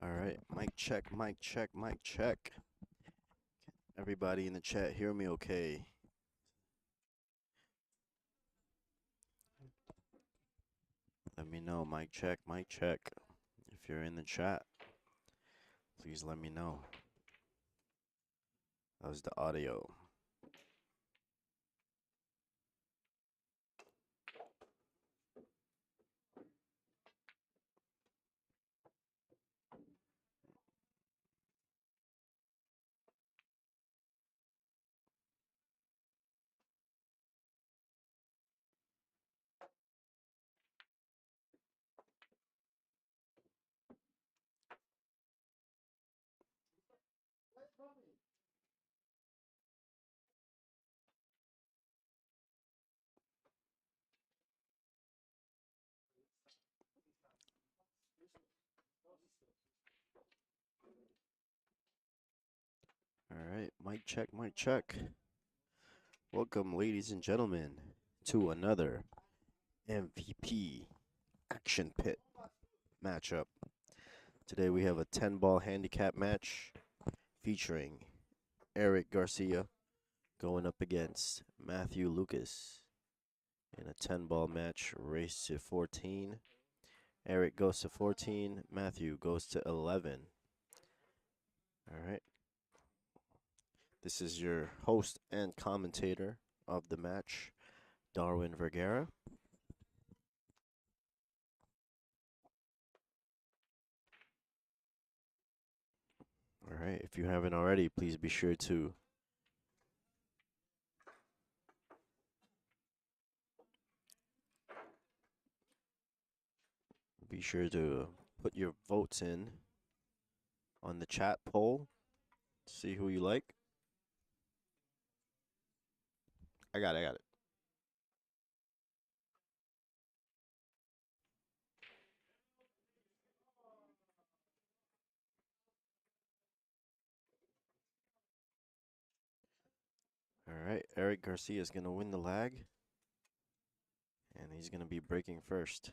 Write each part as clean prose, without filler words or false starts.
All right, mic check, mic check, mic check. Everybody in the chat, hear me okay? Let me know, mic check, mic check. If you're in the chat, please let me know. How's the audio? All right, mic check, mic check. Welcome, ladies and gentlemen, to another MVP Action Pit matchup. Today we have a 10-ball handicap match featuring Erick Garcia going up against Matthew Lukas in a 10-ball match, race to 14. Erick goes to 14, Matthew goes to 11. All right. This is your host and commentator of the match, Darwin Vergara. All right. If you haven't already, please be sure to put your votes in on the chat poll. See who you like. I got it. All right. Erick Garcia is going to win the lag, and he's going to be breaking first.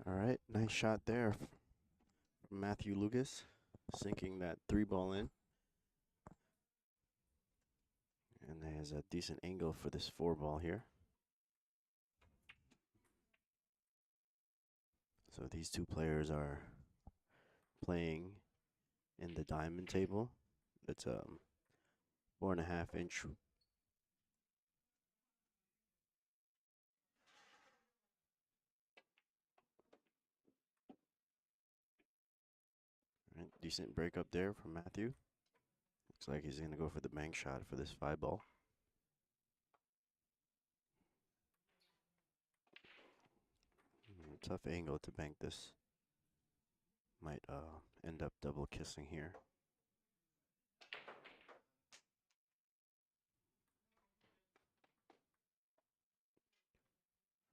All right. Nice shot there from Matthew Lukas, sinking that 3-ball in. And there's a decent angle for this 4-ball here. So these two players are playing in the diamond table. It's 4.5-inch. Right, decent break up there from Matthew. Looks like he's gonna go for the bank shot for this 5-ball. Tough angle to bank this. Might end up double kissing here.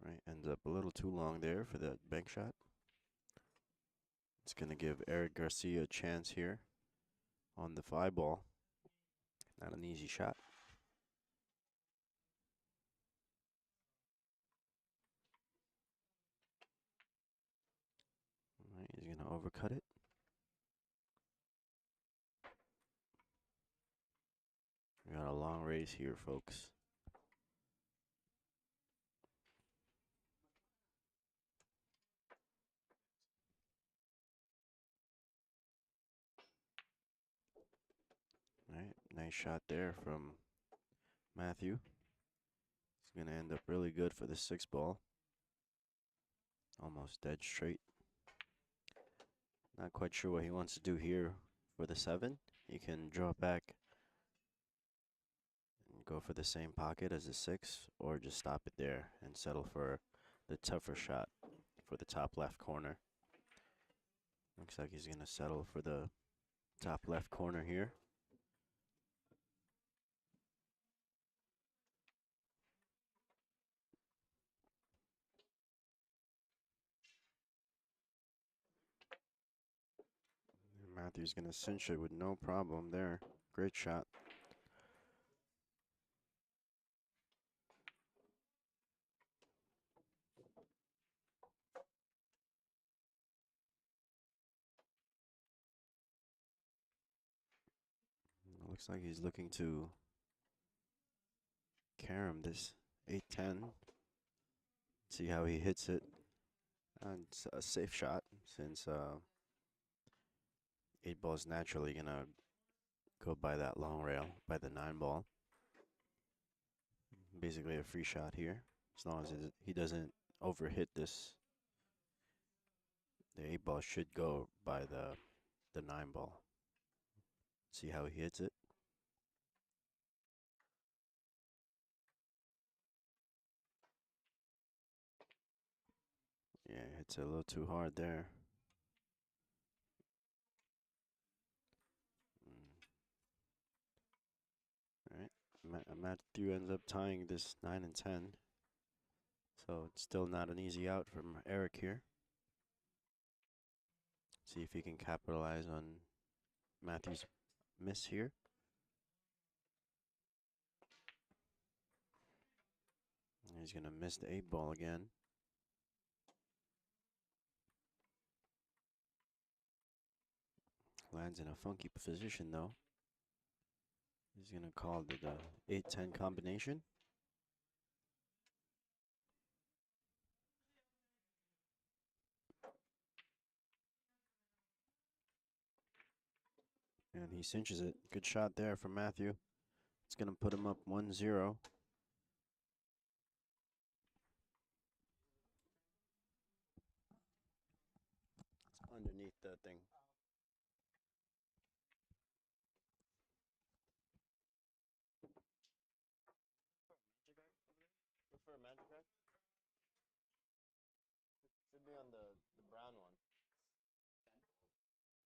Right, ends up a little too long there for that bank shot. It's going to give Erick Garcia a chance here on the 5 ball. Not an easy shot. All right, he's going to overcut it. We got a long race here, folks. All right, nice shot there from Matthew. It's going to end up really good for the 6 ball. Almost dead straight. Not quite sure what he wants to do here for the 7. He can draw back and go for the same pocket as the 6, or just stop it there and settle for the tougher shot for the top left corner. Looks like he's going to settle for the top left corner here. Matthew's going to cinch it with no problem there. Great shot. Looks like he's looking to carom this 8-10. See how he hits it. And it's a safe shot since 8 ball is naturally going to go by that long rail, by the 9 ball. Basically a free shot here. As long as he doesn't overhit this, the 8 ball should go by the 9 ball. See how he hits it. Yeah, hits it a little too hard there. Alright, Matthew ends up tying this 9 and 10. So it's still not an easy out from Erick here. See if he can capitalize on Matthew's miss here. He's going to miss the 8 ball again. Lands in a funky position though. He's going to call it the 8-10 combination. And he cinches it. Good shot there from Matthew. It's going to put him up 1-0. Underneath the thing. Prefer magic rack? Should be on the brown one.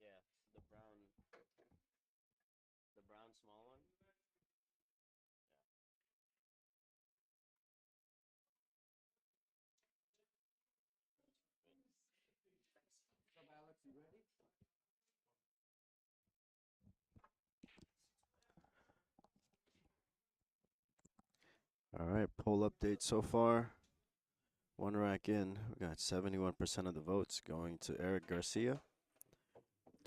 Yeah, the brown small one. All right, poll update so far. 1 rack in. We got 71% of the votes going to Erick Garcia.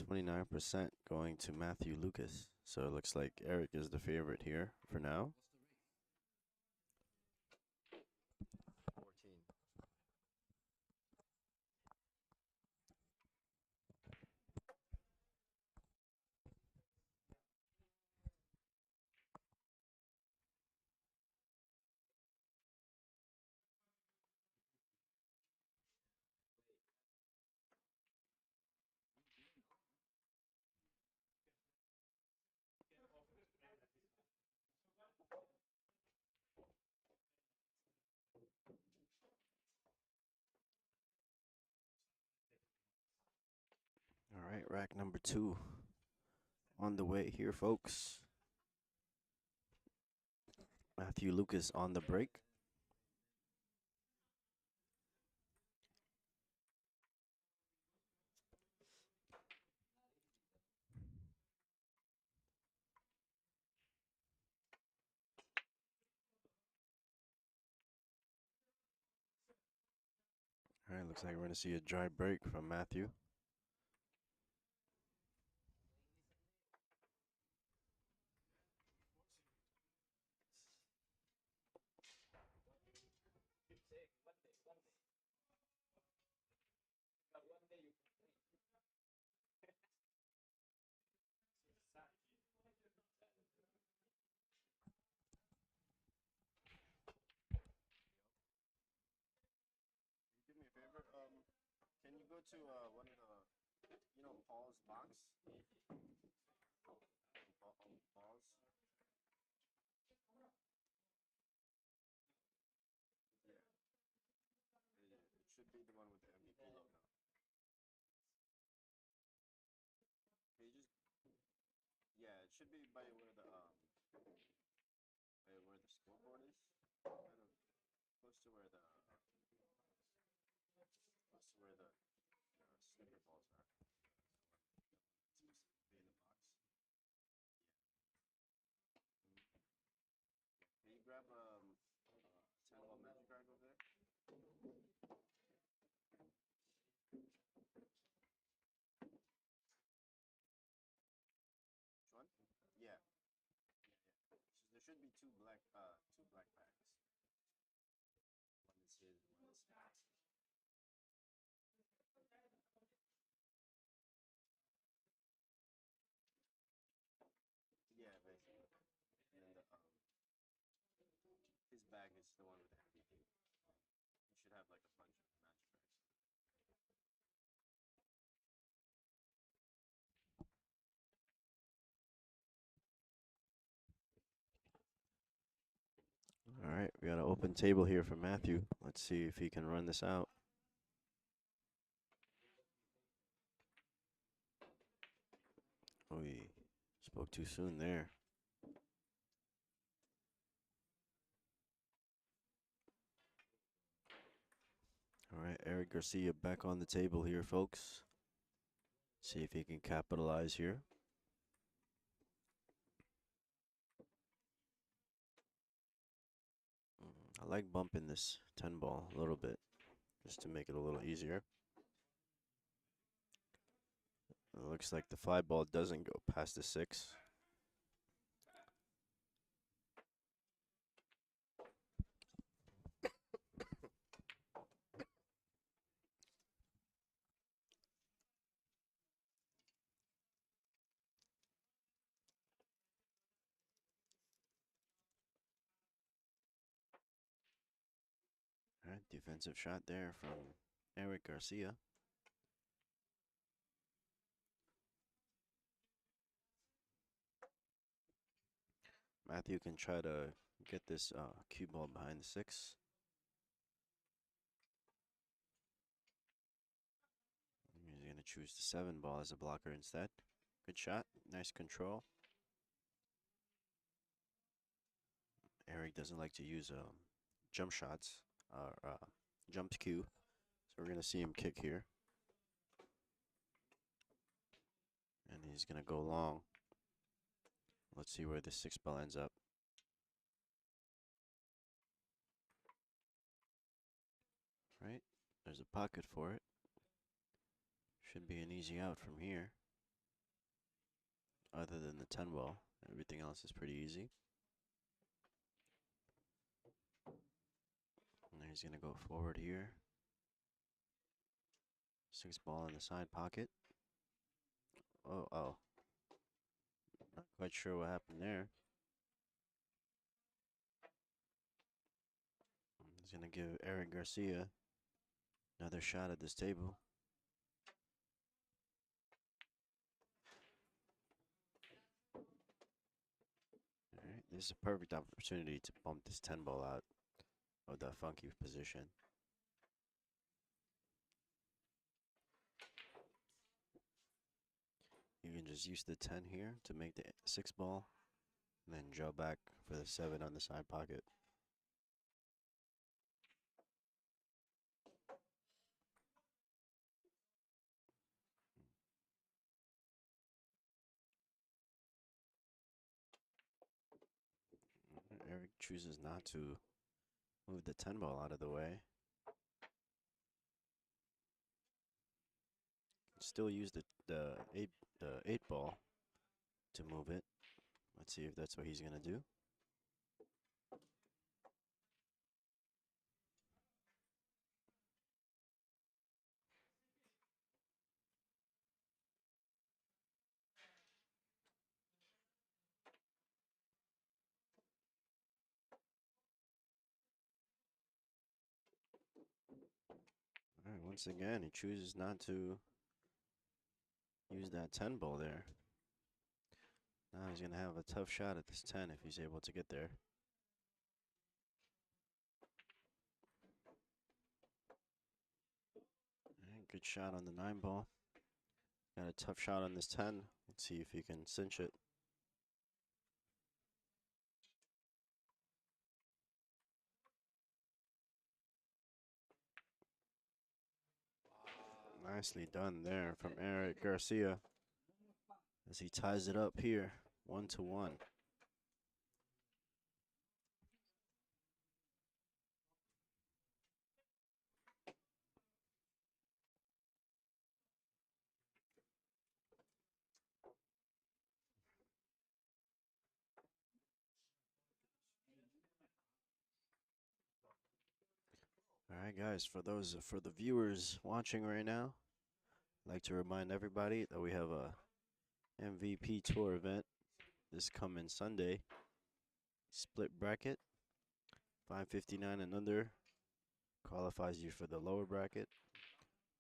29% going to Matthew Lukas. So it looks like Erick is the favorite here for now. 14. All right, rack number 2 on the way here, folks. Matthew Lukas on the break. All right, looks like we're going to see a dry break from Matthew. Do me a favor. Can you go to one of the, Paul's box? Paul's. Yeah, it should be the one with the MVP logo. Can you just? Yeah, it should be by where the scoreboard is. Kind of close to where the snooker balls are. It's supposed to be in the box. Yeah. Can you grab 10-ball magic card over there? Which one? Yeah. Yeah. So there should be two black packs. One is his, one is his. Yeah, basically. And then his bag is the one with the MVP. You should have like a bunch of magic cards. All right, we got an open table here for Matthew. Let's see if he can run this out. Oh, he spoke too soon there. All right, Erick Garcia back on the table here, folks. See if he can capitalize here. I like bumping this 10 ball a little bit just to make it a little easier. It looks like the 5 ball doesn't go past the 6. All right, defensive shot there from Erick Garcia. Matthew can try to get this cue ball behind the 6. He's going to choose the 7 ball as a blocker instead. Good shot. Nice control. Erick doesn't like to use jump shots or jumped cue. So we're going to see him kick here. And he's going to go long. Let's see where the 6 ball ends up. Right. There's a pocket for it. Should be an easy out from here. Other than the 10 ball. Everything else is pretty easy. And he's going to go forward here. 6 ball in the side pocket. Oh. Not quite sure what happened there. He's going to give Erick Garcia another shot at this table. Alright, this is a perfect opportunity to bump this 10 ball out of that funky position. You can just use the 10 here to make the 6 ball, and then draw back for the 7 on the side pocket. Erick chooses not to move the 10 ball out of the way. still use the eight ball to move it. Let's see if that's what he's gonna do. All right, once again, he chooses not to use that 10 ball there. Now he's gonna have a tough shot at this 10 if he's able to get there. All right, good shot on the 9 ball. Got a tough shot on this 10. Let's see if he can cinch it. Nicely done there from Erick Garcia as he ties it up here, 1-1. All right, guys, for the viewers watching right now, I'd like to remind everybody that we have a MVP tour event this coming Sunday. Split bracket, 559 and under qualifies you for the lower bracket.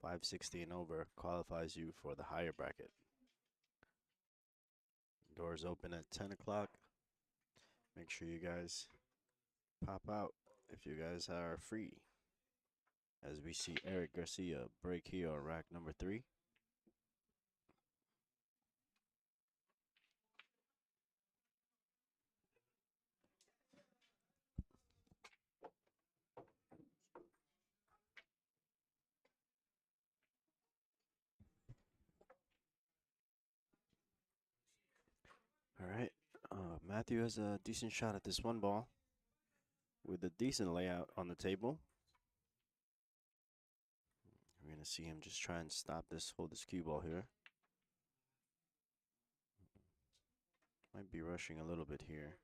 560 and over qualifies you for the higher bracket. Doors open at 10 o'clock. Make sure you guys pop out if you guys are free. As we see Erick Garcia break here on rack number 3. All right, Matthew has a decent shot at this 1 ball with a decent layout on the table. We're going to see him just try and hold this cue ball here. Might be rushing a little bit here.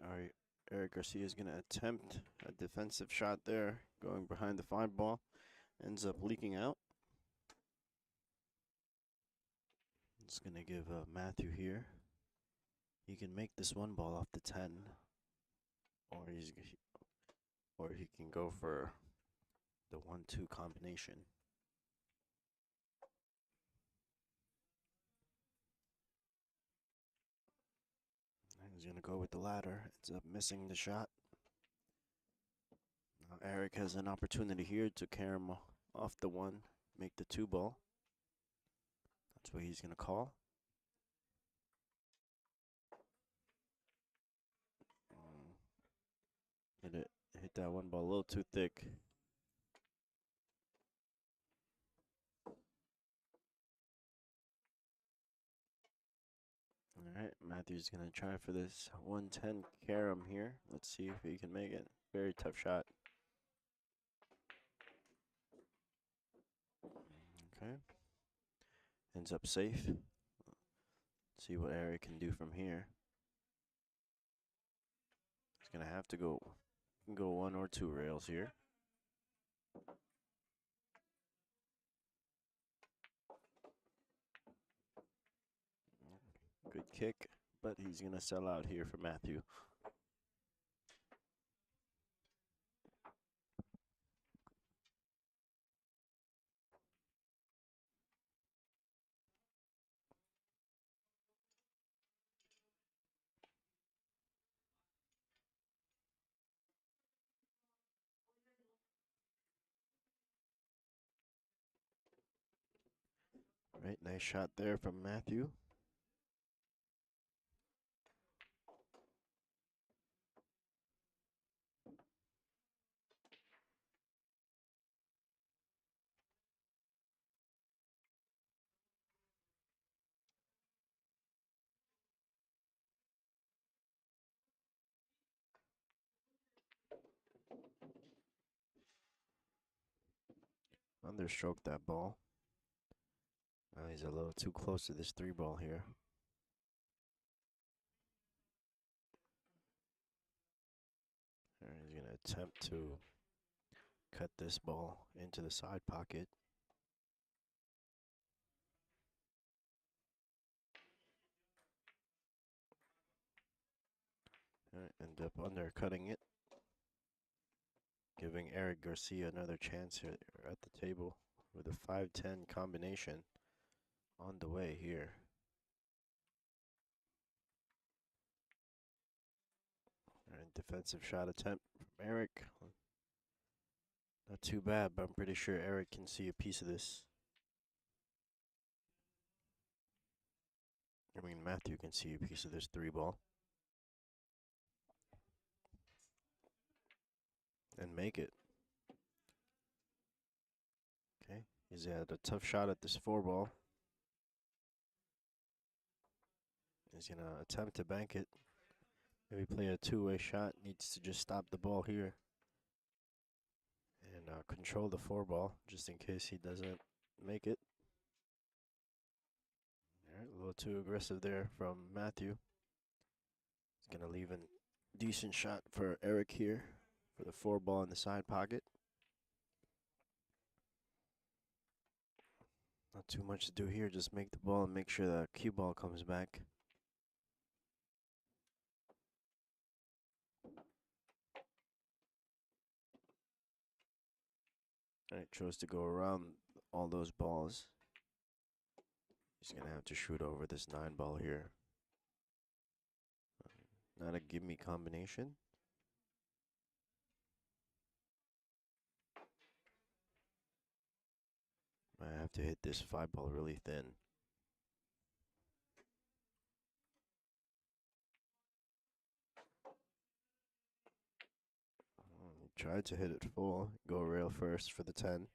All right, Erick Garcia is going to attempt a defensive shot there, going behind the 5 ball. Ends up leaking out. It's going to give Matthew here. He can make this 1 ball off the 10, or he can go for the 1-2 combination. He's going to go with the latter. Ends up missing the shot. Now Erick has an opportunity here to carry him off the 1, make the 2 ball. That's what he's going to call. Hit that 1 ball a little too thick. All right, Matthew's going to try for this 110 carom here. Let's see if he can make it. Very tough shot. Okay. Ends up safe. See what Erick can do from here. He's going to have to go 1 or 2 rails here. Good kick, but he's going to sell out here for Matthew. Right, nice shot there from Matthew. understroked that ball. He's a little too close to this 3-ball here. He's going to attempt to cut this ball into the side pocket. End up undercutting it, giving Erick Garcia another chance here at the table with a 5-10 combination on the way here. Alright, defensive shot attempt from Erick. Not too bad, but I'm pretty sure Erick can see a piece of this. I mean, Matthew can see a piece of this 3-ball. And make it. Okay, he's had a tough shot at this 4-ball. He's going to attempt to bank it. Maybe play a 2-way shot. Needs to just stop the ball here. And control the 4-ball, just in case he doesn't make it. Alright, a little too aggressive there from Matthew. He's going to leave a decent shot for Erick here for the 4-ball in the side pocket. Not too much to do here, just make the ball and make sure the cue ball comes back. Alright, chose to go around all those balls. He's going to have to shoot over this 9-ball here. Not a gimme combination. I have to hit this 5-ball really thin. Tried to hit it full, go rail first for the 10.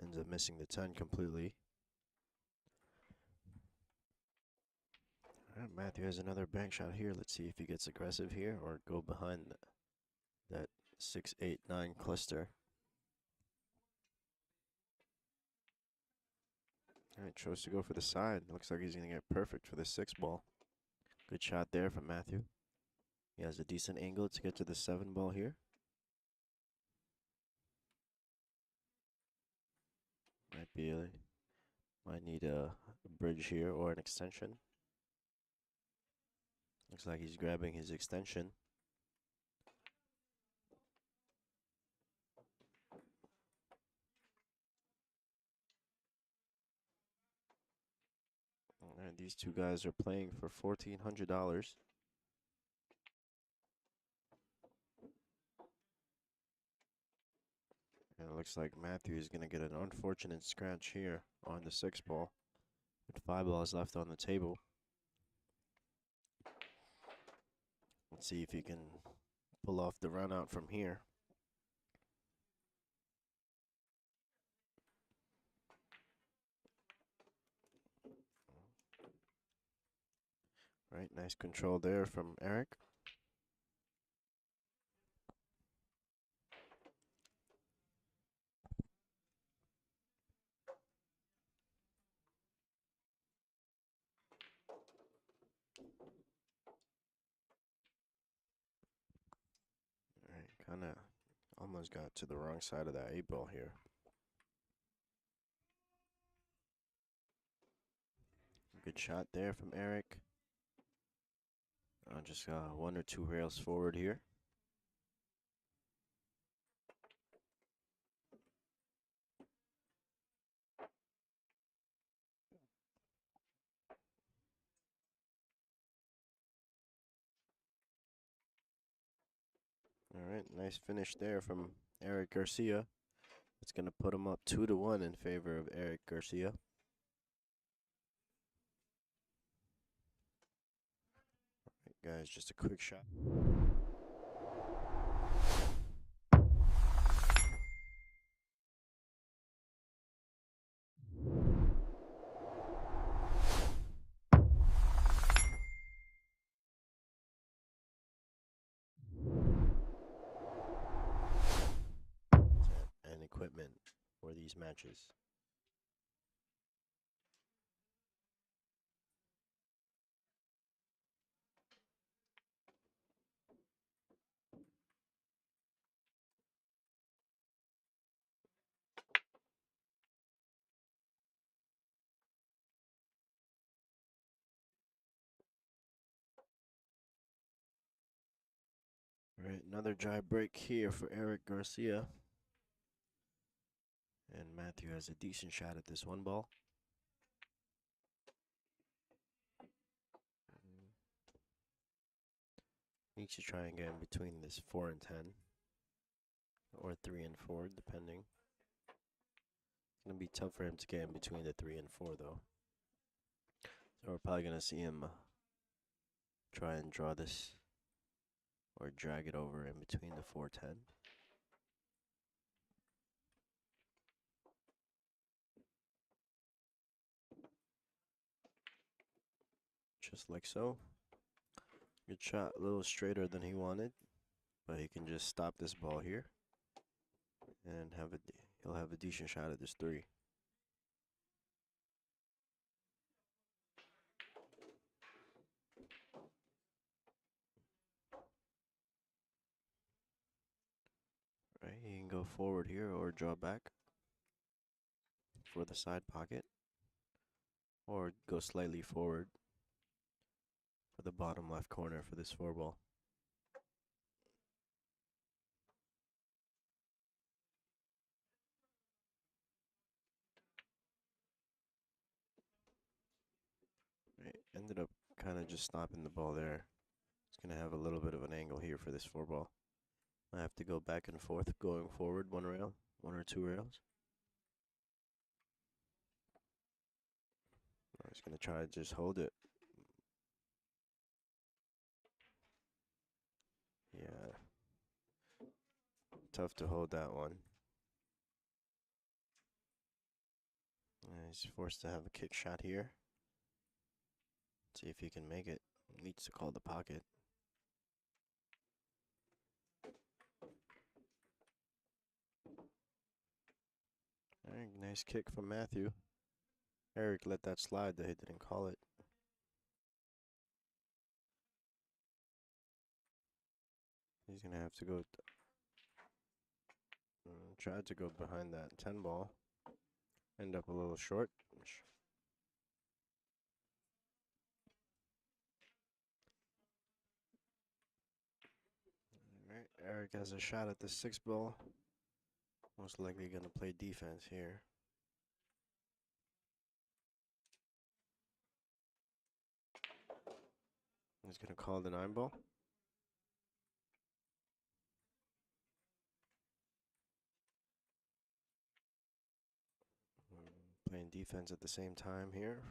Ends up missing the 10 completely. Alright, Matthew has another bank shot here. Let's see if he gets aggressive here or go behind that 6, 8, 9 cluster. Alright, chose to go for the side. Looks like he's going to get perfect for the 6-ball. Good shot there from Matthew. He has a decent angle to get to the 7-ball here. Might need a bridge here or an extension. Looks like he's grabbing his extension. Alright, these two guys are playing for $1,400. And it looks like Matthew is going to get an unfortunate scratch here on the 6-ball. With 5 balls left on the table. Let's see if he can pull off the run out from here. Right, nice control there from Erick. Alright, kind of almost got to the wrong side of that 8-ball here. Good shot there from Erick. Just 1 or 2 rails forward here. Alright, nice finish there from Erick Garcia. It's going to put him up 2-1 in favor of Erick Garcia. Alright, guys, just a quick shot. Equipment for the these matches. All right, another dry break here for Erick Garcia. And Matthew has a decent shot at this one ball. Needs to try and get in between this 4 and 10. Or 3 and 4, depending. It's going to be tough for him to get in between the 3 and 4, though. So we're probably going to see him try and draw this or drag it over in between the 4-10. Just like so. Good shot, a little straighter than he wanted, but he can just stop this ball here and he'll have a decent shot at this 3. Right, he can go forward here or draw back for the side pocket, or go slightly forward for the bottom left corner for this 4 ball. Right, ended up kind of just stopping the ball there. It's going to have a little bit of an angle here for this 4 ball. I have to go back and forth going forward 1 rail, 1 or 2 rails. I was going to try to just hold it. Yeah. Tough to hold that one. He's forced to have a kick shot here. See if he can make it. Needs to call the pocket. Alright, nice kick from Matthew. Erick let that slide, that he didn't call it. He's going to have to go... tried to go behind that 10 ball. End up a little short. Alright, Erick has a shot at the 6 ball. Most likely going to play defense here. He's going to call the 9 ball. Playing defense at the same time here.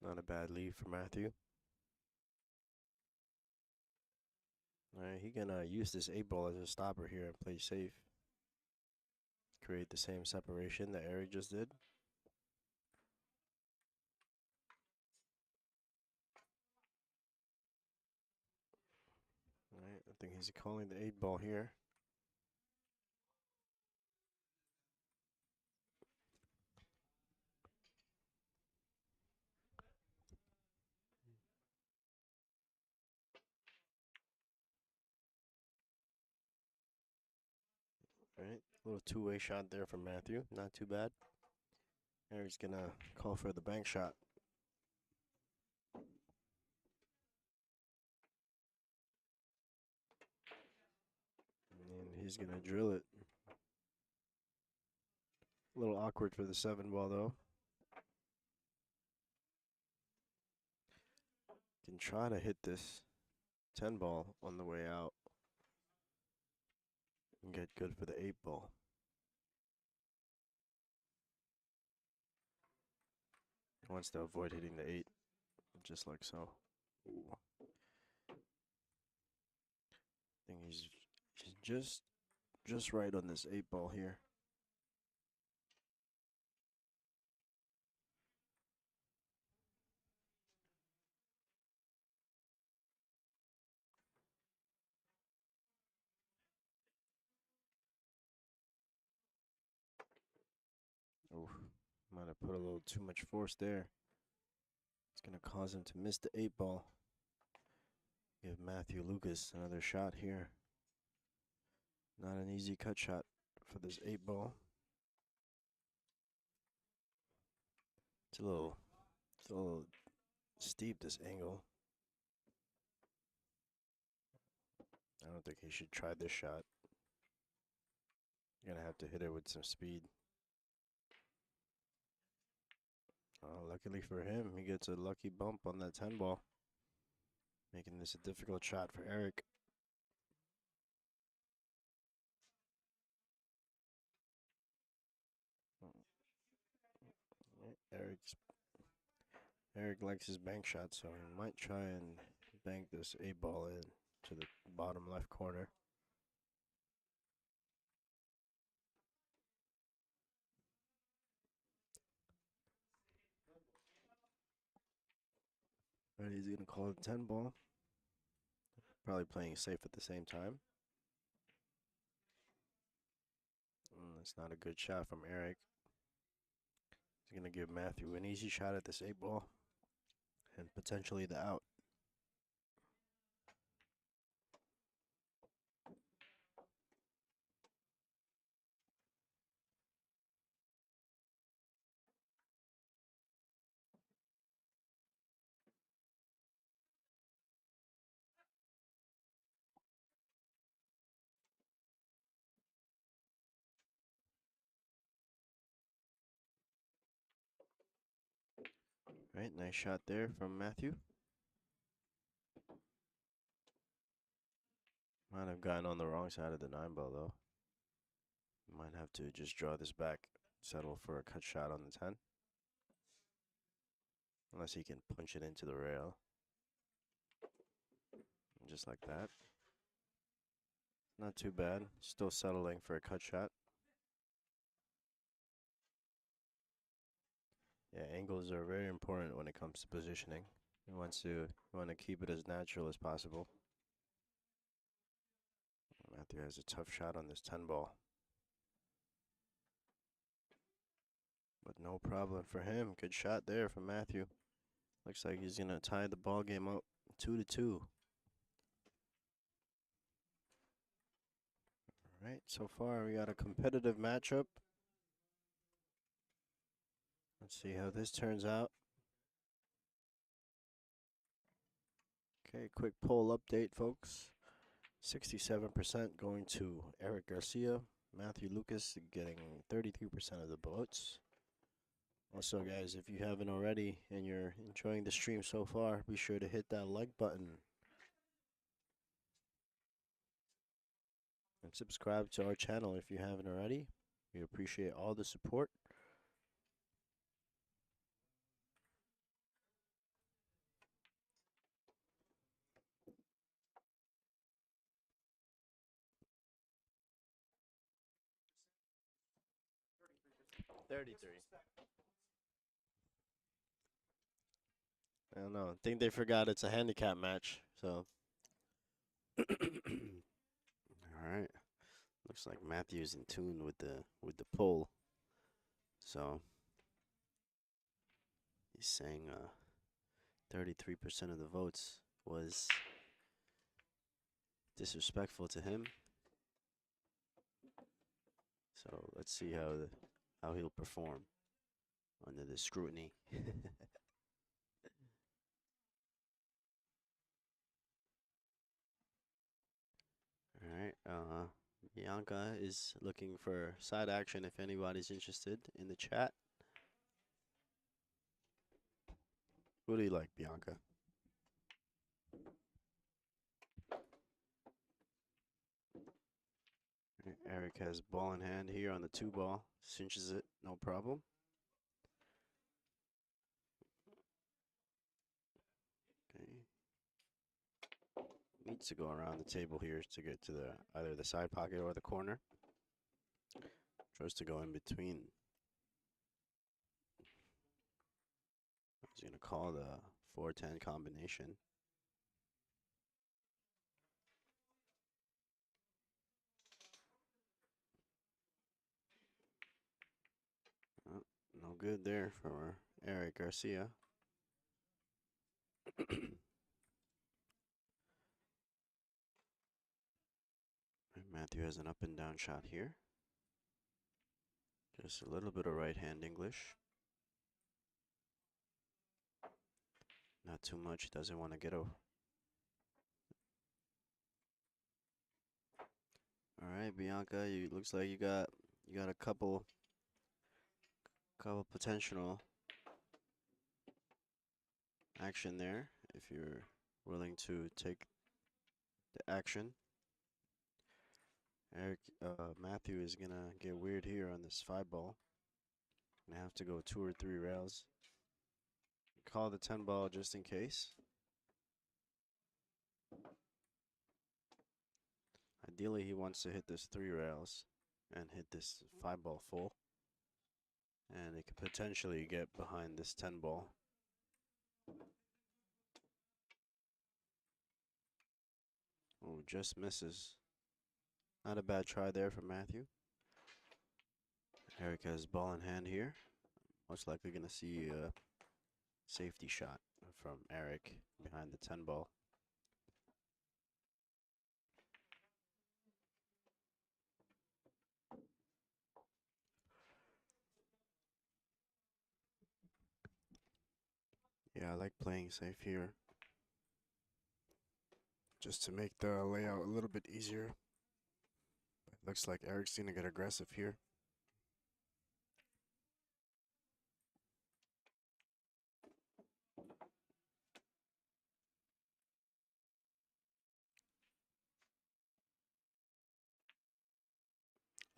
Not a bad lead for Matthew. Alright, he can use this 8 ball as a stopper here and play safe. Create the same separation that Erick just did. Alright, I think he's calling the 8 ball here. Alright, little 2-way shot there from Matthew. Not too bad. Erick's gonna call for the bank shot. And he's gonna drill it. A little awkward for the 7 ball though. Can try to hit this 10 ball on the way out. And get good for the 8 ball. He wants to avoid hitting the 8, just like so. Ooh. I think he's just right on this 8 ball here. Might have put a little too much force there. It's going to cause him to miss the 8-ball. Give Matthew Lukas another shot here. Not an easy cut shot for this 8-ball. It's a little steep, this angle. I don't think he should try this shot. You're gonna have to hit it with some speed. Oh, luckily for him, he gets a lucky bump on that 10-ball, making this a difficult shot for Erick. Erick likes his bank shot, so he might try and bank this 8-ball in to the bottom left corner. But he's gonna call it 10-ball. Probably playing safe at the same time. That's not a good shot from Erick. He's gonna give Matthew an easy shot at this 8-ball and potentially the out. Right, nice shot there from Matthew. Might have gotten on the wrong side of the 9-ball though. Might have to just draw this back, settle for a cut shot on the 10. Unless he can punch it into the rail. Just like that. Not too bad. Still settling for a cut shot. Yeah, angles are very important when it comes to positioning. You want to keep it as natural as possible. Matthew has a tough shot on this 10-ball. But no problem for him. Good shot there from Matthew. Looks like he's going to tie the ball game up 2-2. All right, so far we got a competitive matchup. Let's see how this turns out. Okay, quick poll update, folks. 67% going to Erick Garcia. Matthew Lukas getting 33% of the votes. Also, guys, if you haven't already and you're enjoying the stream so far, be sure to hit that like button. And subscribe to our channel if you haven't already. We appreciate all the support. I don't know. I think they forgot it's a handicap match, so. All right. Looks like Matthew's in tune with the poll. So he's saying 33% of the votes was disrespectful to him. So let's see how he'll perform under the scrutiny. All right. Bianca is looking for side action if anybody's interested in the chat. Who do you like, Bianca? Erick has ball in hand here on the 2-ball. Cinches it, no problem. Okay. Needs to go around the table here to get to either the side pocket or the corner. Tries to go in between. He's going to call the 4-10 combination. Oh, no good there for Erick Garcia. Matthew has an up and down shot here. Just a little bit of right hand English. Not too much. He doesn't want to get over. All right, Bianca. You looks like you got a couple potential action there if you're willing to take the action. Matthew is gonna get weird here on this 5-ball. Gonna have to go 2 or 3 rails. Call the 10-ball just in case. Ideally, he wants to hit this 3 rails and hit this 5-ball full. And it could potentially get behind this 10-ball. Oh, just misses. Not a bad try there for Matthew. Erick has ball in hand here. Most likely going to see a safety shot from Erick behind the 10-ball. Yeah, I like playing safe here. Just to make the layout a little bit easier. But it looks like Erick's going to get aggressive here.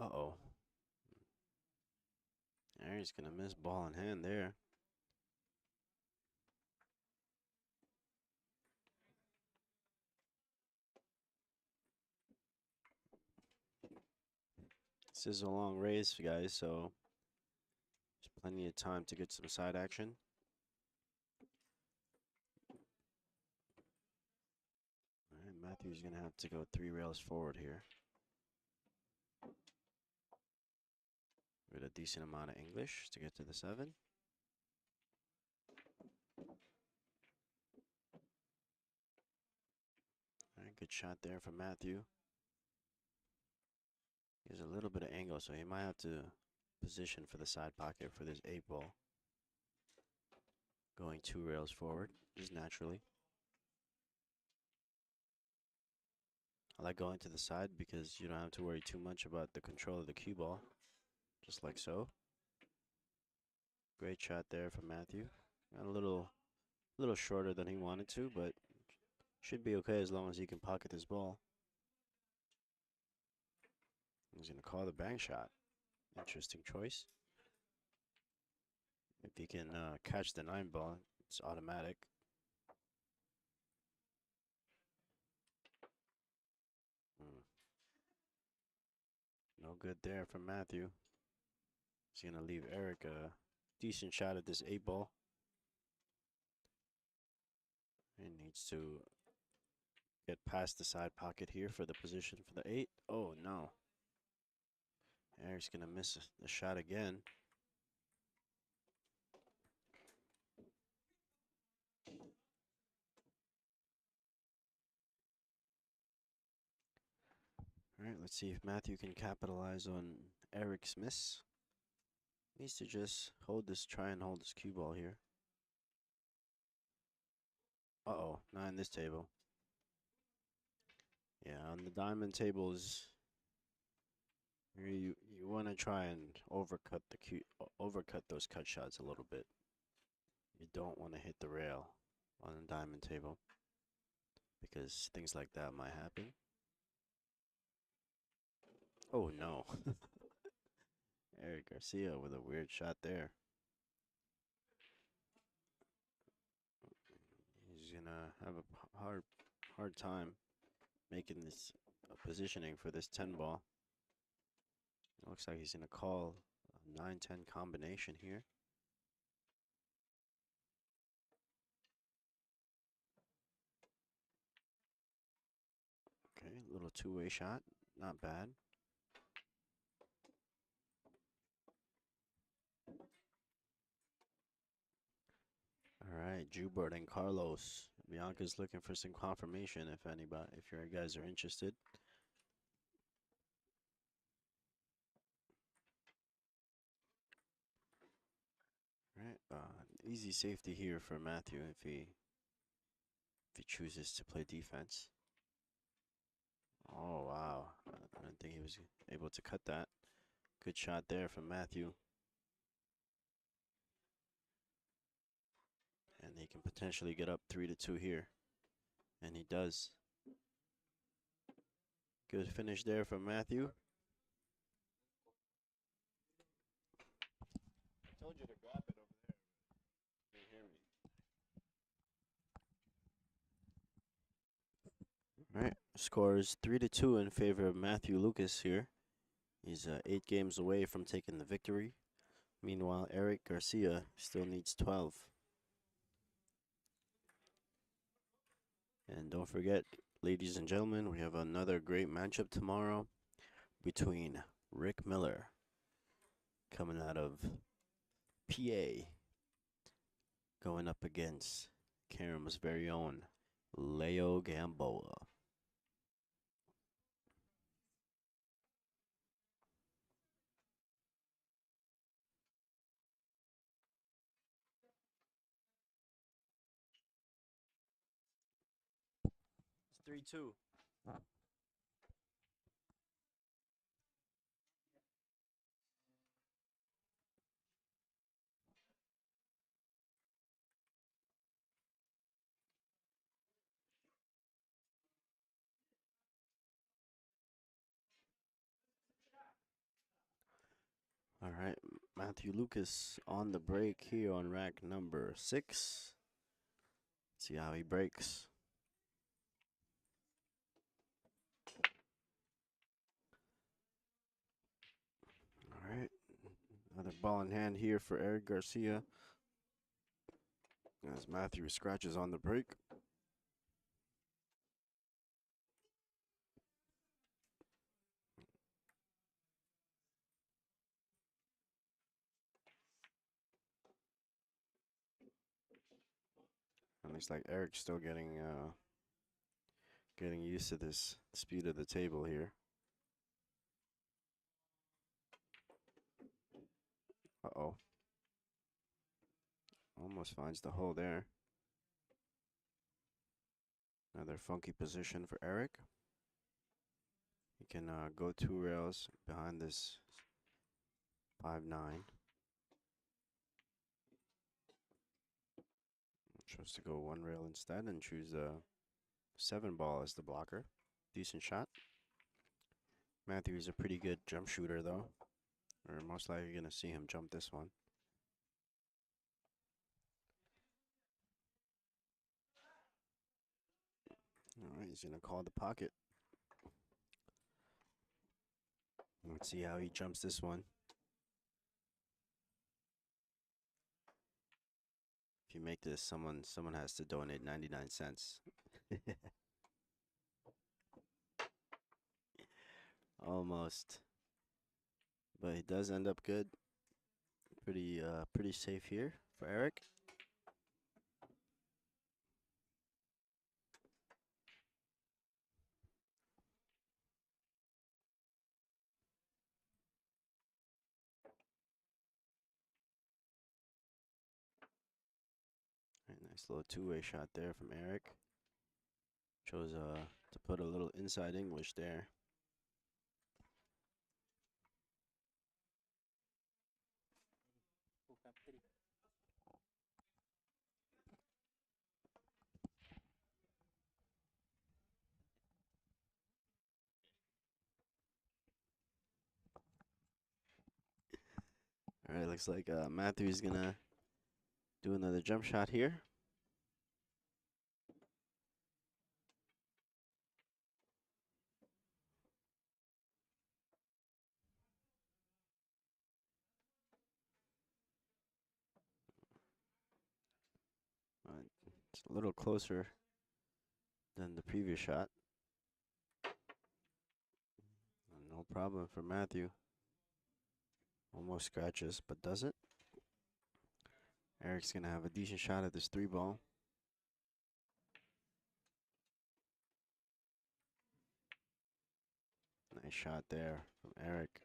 Uh-oh. Erick's going to miss ball in hand there. This is a long race, guys, so there's plenty of time to get some side action. All right, Matthew's going to have to go 3 rails forward here. With a decent amount of English to get to the 7. All right, good shot there from Matthew. He has a little bit of angle, so he might have to position for the side pocket for this 8-ball. Going 2 rails forward, just naturally. I like going to the side because you don't have to worry too much about the control of the cue ball. Just like so. Great shot there from Matthew. Got a little shorter than he wanted to, but should be okay as long as he can pocket this ball. He's going to call the bank shot. Interesting choice. If he can catch the 9-ball, it's automatic. No good there from Matthew. He's going to leave Erick a decent shot at this 8-ball. He needs to get past the side pocket here for the position for the 8. Oh, no. Erick's going to miss the shot again. All right, let's see if Matthew can capitalize on Erick's miss. Needs to just try and hold this cue ball here. Uh-oh, not in this table. Yeah, on the diamond tables, you want to try and overcut those cut shots a little bit. You don't want to hit the rail on the diamond table because things like that might happen. Oh no. Erick Garcia with a weird shot there. He's gonna have a hard time making this positioning for this 10-ball. It looks like he's gonna call a 9-10 combination here. Okay, a little 2-way shot, not bad. right, Jubert and Carlos. Bianca's looking for some confirmation if you guys are interested. Right, easy safety here for Matthew if he chooses to play defense. Oh wow, I didn't think he was able to cut that. Good shot there from Matthew, and he can potentially get up 3-2 here, and he does. Good finish there from Matthew. I told you to grab it over there. You hear me? All right, scores 3-2 in favor of Matthew Lukas here. He's 8 games away from taking the victory. Meanwhile, Erick Garcia still needs 12. And don't forget, ladies and gentlemen, we have another great matchup tomorrow between Rick Miller, coming out of PA, going up against Karam's very own Leo Gamboa. It's 3-2. All right, Matthew Lukas on the break here on rack number 6. See how he breaks. All right, another ball in hand here for Erick Garcia as Matthew scratches on the break. And looks like Eric's still getting used to this speed of the table here. Uh-oh. Almost finds the hole there. Another funky position for Eric. He can go 2 rails behind this 5-9. Chose to go 1 rail instead and choose a 7 ball as the blocker. Decent shot. Matthew is a pretty good jump shooter though. Or most likely going to see him jump this one. Alright, he's going to call the pocket. Let's see how he jumps this one. If you make this, someone has to donate 99 cents. Almost. But he does end up good. Pretty safe here for Eric. Right, nice little 2-way shot there from Eric. Chose to put a little inside English there. All right, looks like Matthew's gonna do another jump shot here. It's a little closer than the previous shot. No problem for Matthew. Almost scratches, but doesn't. Erick's gonna have a decent shot at this 3-ball. Nice shot there from Erick.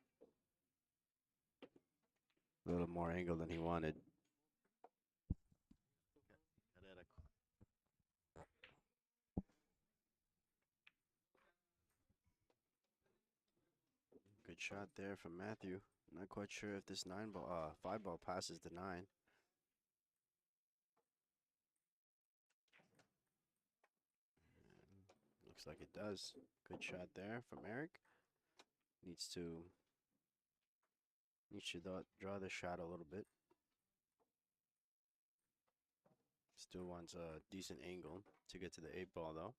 A little more angle than he wanted. Good shot there from Matthew. Not quite sure if this 5-ball passes the 9. Looks like it does. Good shot there from Erick. Needs to draw the shot a little bit. Still wants a decent angle to get to the 8-ball though.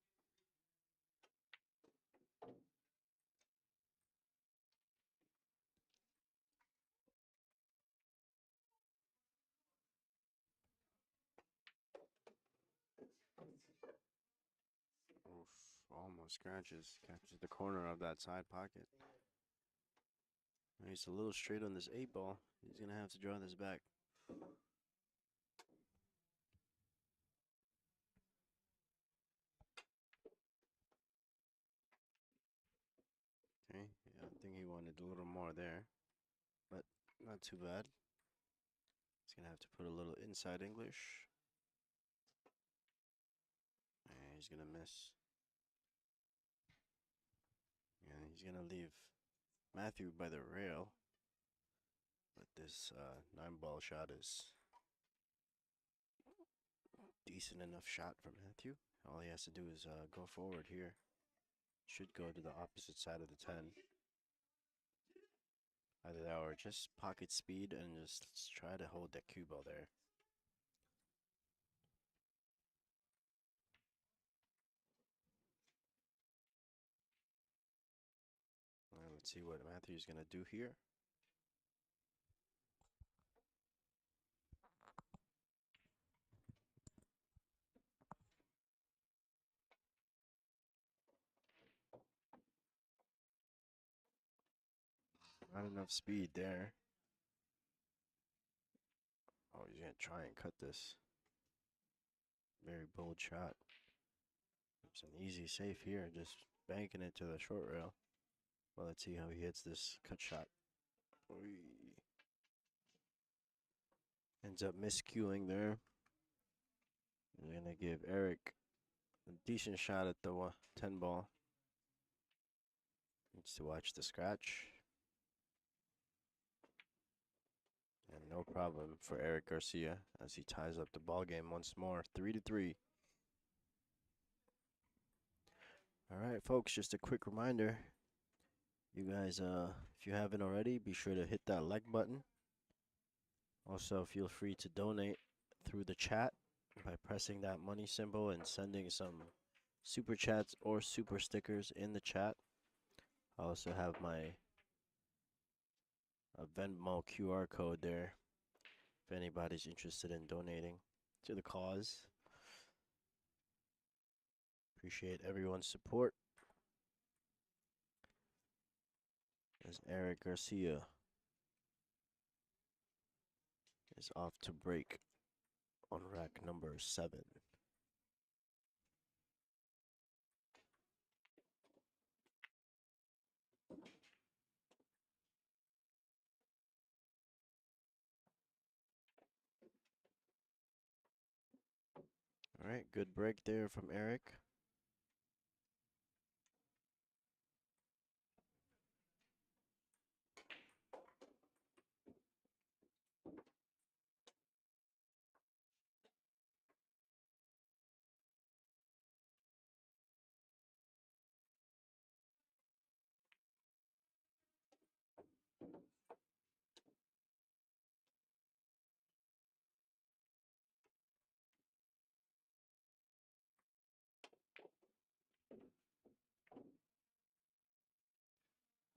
Oof, almost scratches. Catches the corner of that side pocket. He's a little straight on this 8-ball. He's gonna have to draw this back. Okay, yeah, I think he wanted a little more there, but not too bad. He's gonna have to put a little inside English. And he's gonna miss. And he's gonna leave Matthew by the rail. But this 9-ball shot is decent enough shot for Matthew. All he has to do is go forward here. Should go to the opposite side of the 10. Either that or just pocket speed and just try to hold that cue ball there. Let's see what Matthew's gonna do here. Not enough speed there. Oh, he's gonna try and cut this. Very bold shot. It's an easy save here, just banking it to the short rail. Well, let's see how he hits this cut shot. Oy. Ends up miscuing there. We're gonna give Erick a decent shot at the 10-ball. Needs to watch the scratch. And no problem for Erick Garcia as he ties up the ball game once more, 3-3. All right, folks, just a quick reminder. You guys, if you haven't already, be sure to hit that like button. Also, feel free to donate through the chat by pressing that money symbol and sending some super chats or super stickers in the chat. I also have my Venmo QR code there if anybody's interested in donating to the cause. Appreciate everyone's support. As Erick Garcia is off to break on rack number 7. All right, good break there from Erick.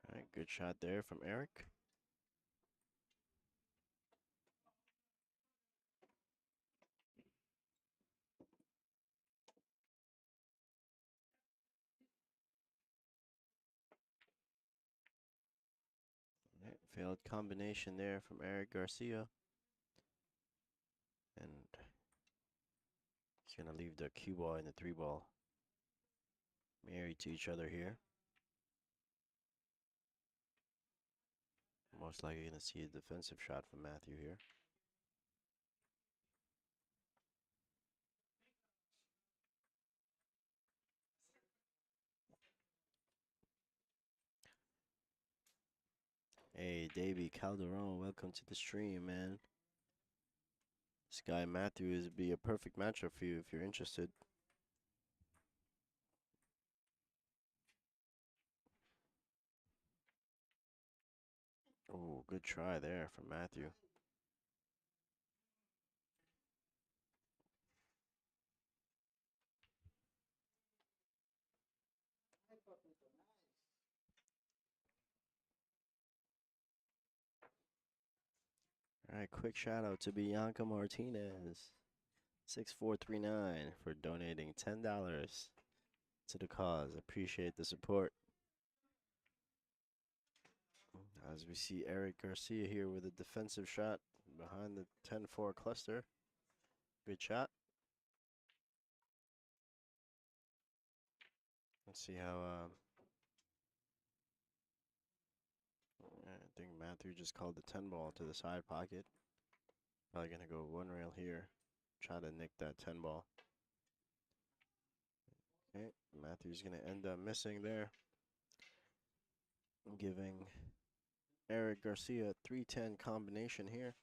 All right, good shot there from Erick. All right, failed combination there from Erick Garcia. And he's going to leave the cue ball and the three ball married to each other here. Most likely going to see a defensive shot from Matthew here. Hey, Davey Calderon, welcome to the stream, man. This guy Matthew is be a perfect matchup for you if you're interested. Oh, good try there from Matthew. All right, quick shout out to Bianca Martinez, 6439, for donating $10 to the cause. Appreciate the support. As we see Erick Garcia here with a defensive shot behind the 10-4 cluster. Good shot. Let's see how. I think Matthew just called the 10 ball to the side pocket. Probably gonna go one rail here. Try to nick that 10 ball. Okay, Matthew's gonna end up missing there. Giving Erick Garcia a 3-10 combination here.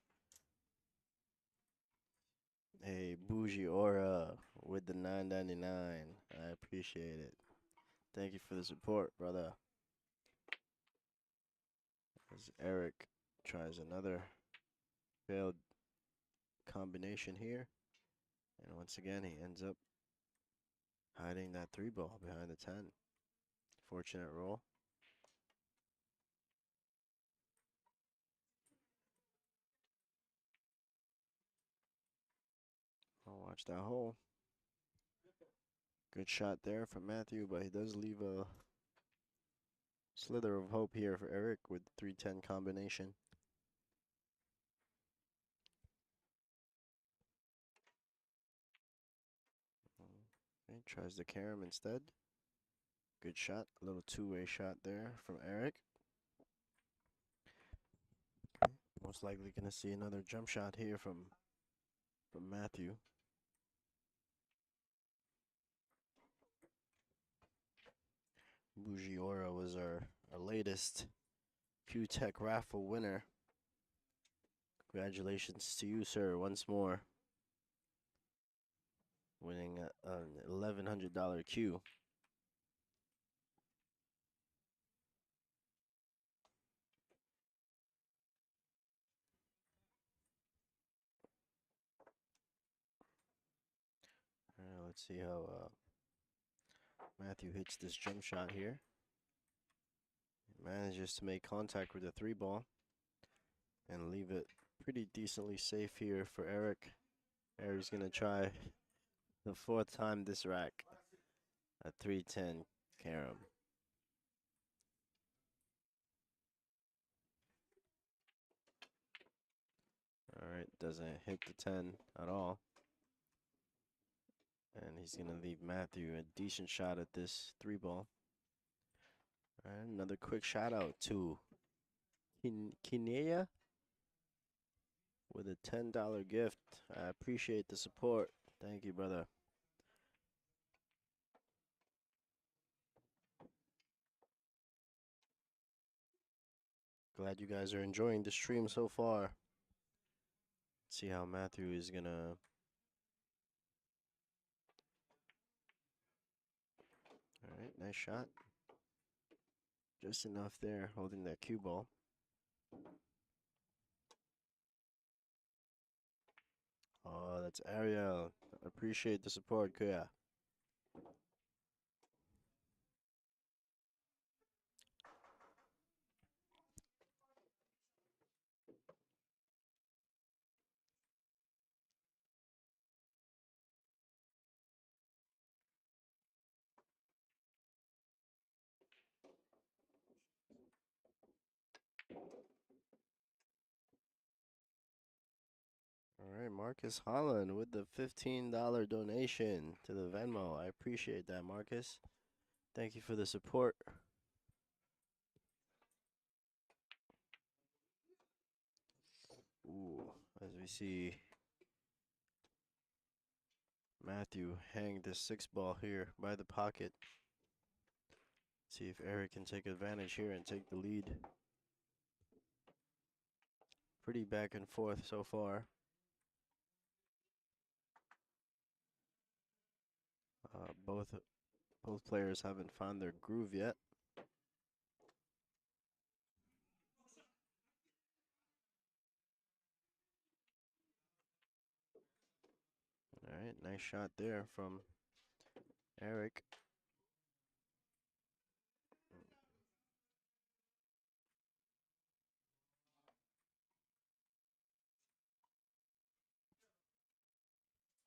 Hey, Bougie Aura with the $9.99. I appreciate it. Thank you for the support, brother. As Erick tries another failed combination here. And once again, he ends up hiding that three ball behind the 10. Fortunate roll. I'll watch that hole. Good shot there from Matthew, but he does leave a slither of hope here for Erick with the 3-10 combination. Okay, tries the carom instead. Good shot, a little two-way shot there from Erick. Okay, most likely gonna see another jump shot here from Matthew. Bougie Aura was our latest Pew Tech raffle winner. Congratulations to you, sir, once more. Winning an $1,100 Q. Let's see how Matthew hits this jump shot here. He manages to make contact with the three ball and leave it pretty decently safe here for Erick. Erick's gonna try the fourth time this rack. A 3-10 carom. All right, doesn't hit the 10 at all. And he's going to leave Matthew a decent shot at this three ball. All right, another quick shout out to Kinea with a $10 gift. I appreciate the support. Thank you, brother. Glad you guys are enjoying the stream so far. Let's see how Matthew is going to... All right, nice shot. Just enough there, holding that cue ball. Oh, that's Ariel. Appreciate the support, Kuya. All right, Marcus Holland with the $15 donation to the Venmo. I appreciate that, Marcus. Thank you for the support. Ooh, as we see Matthew hang the 6 ball here by the pocket. See if Erick can take advantage here and take the lead. Pretty back and forth so far. Both players haven't found their groove yet. All right, nice shot there from Erick.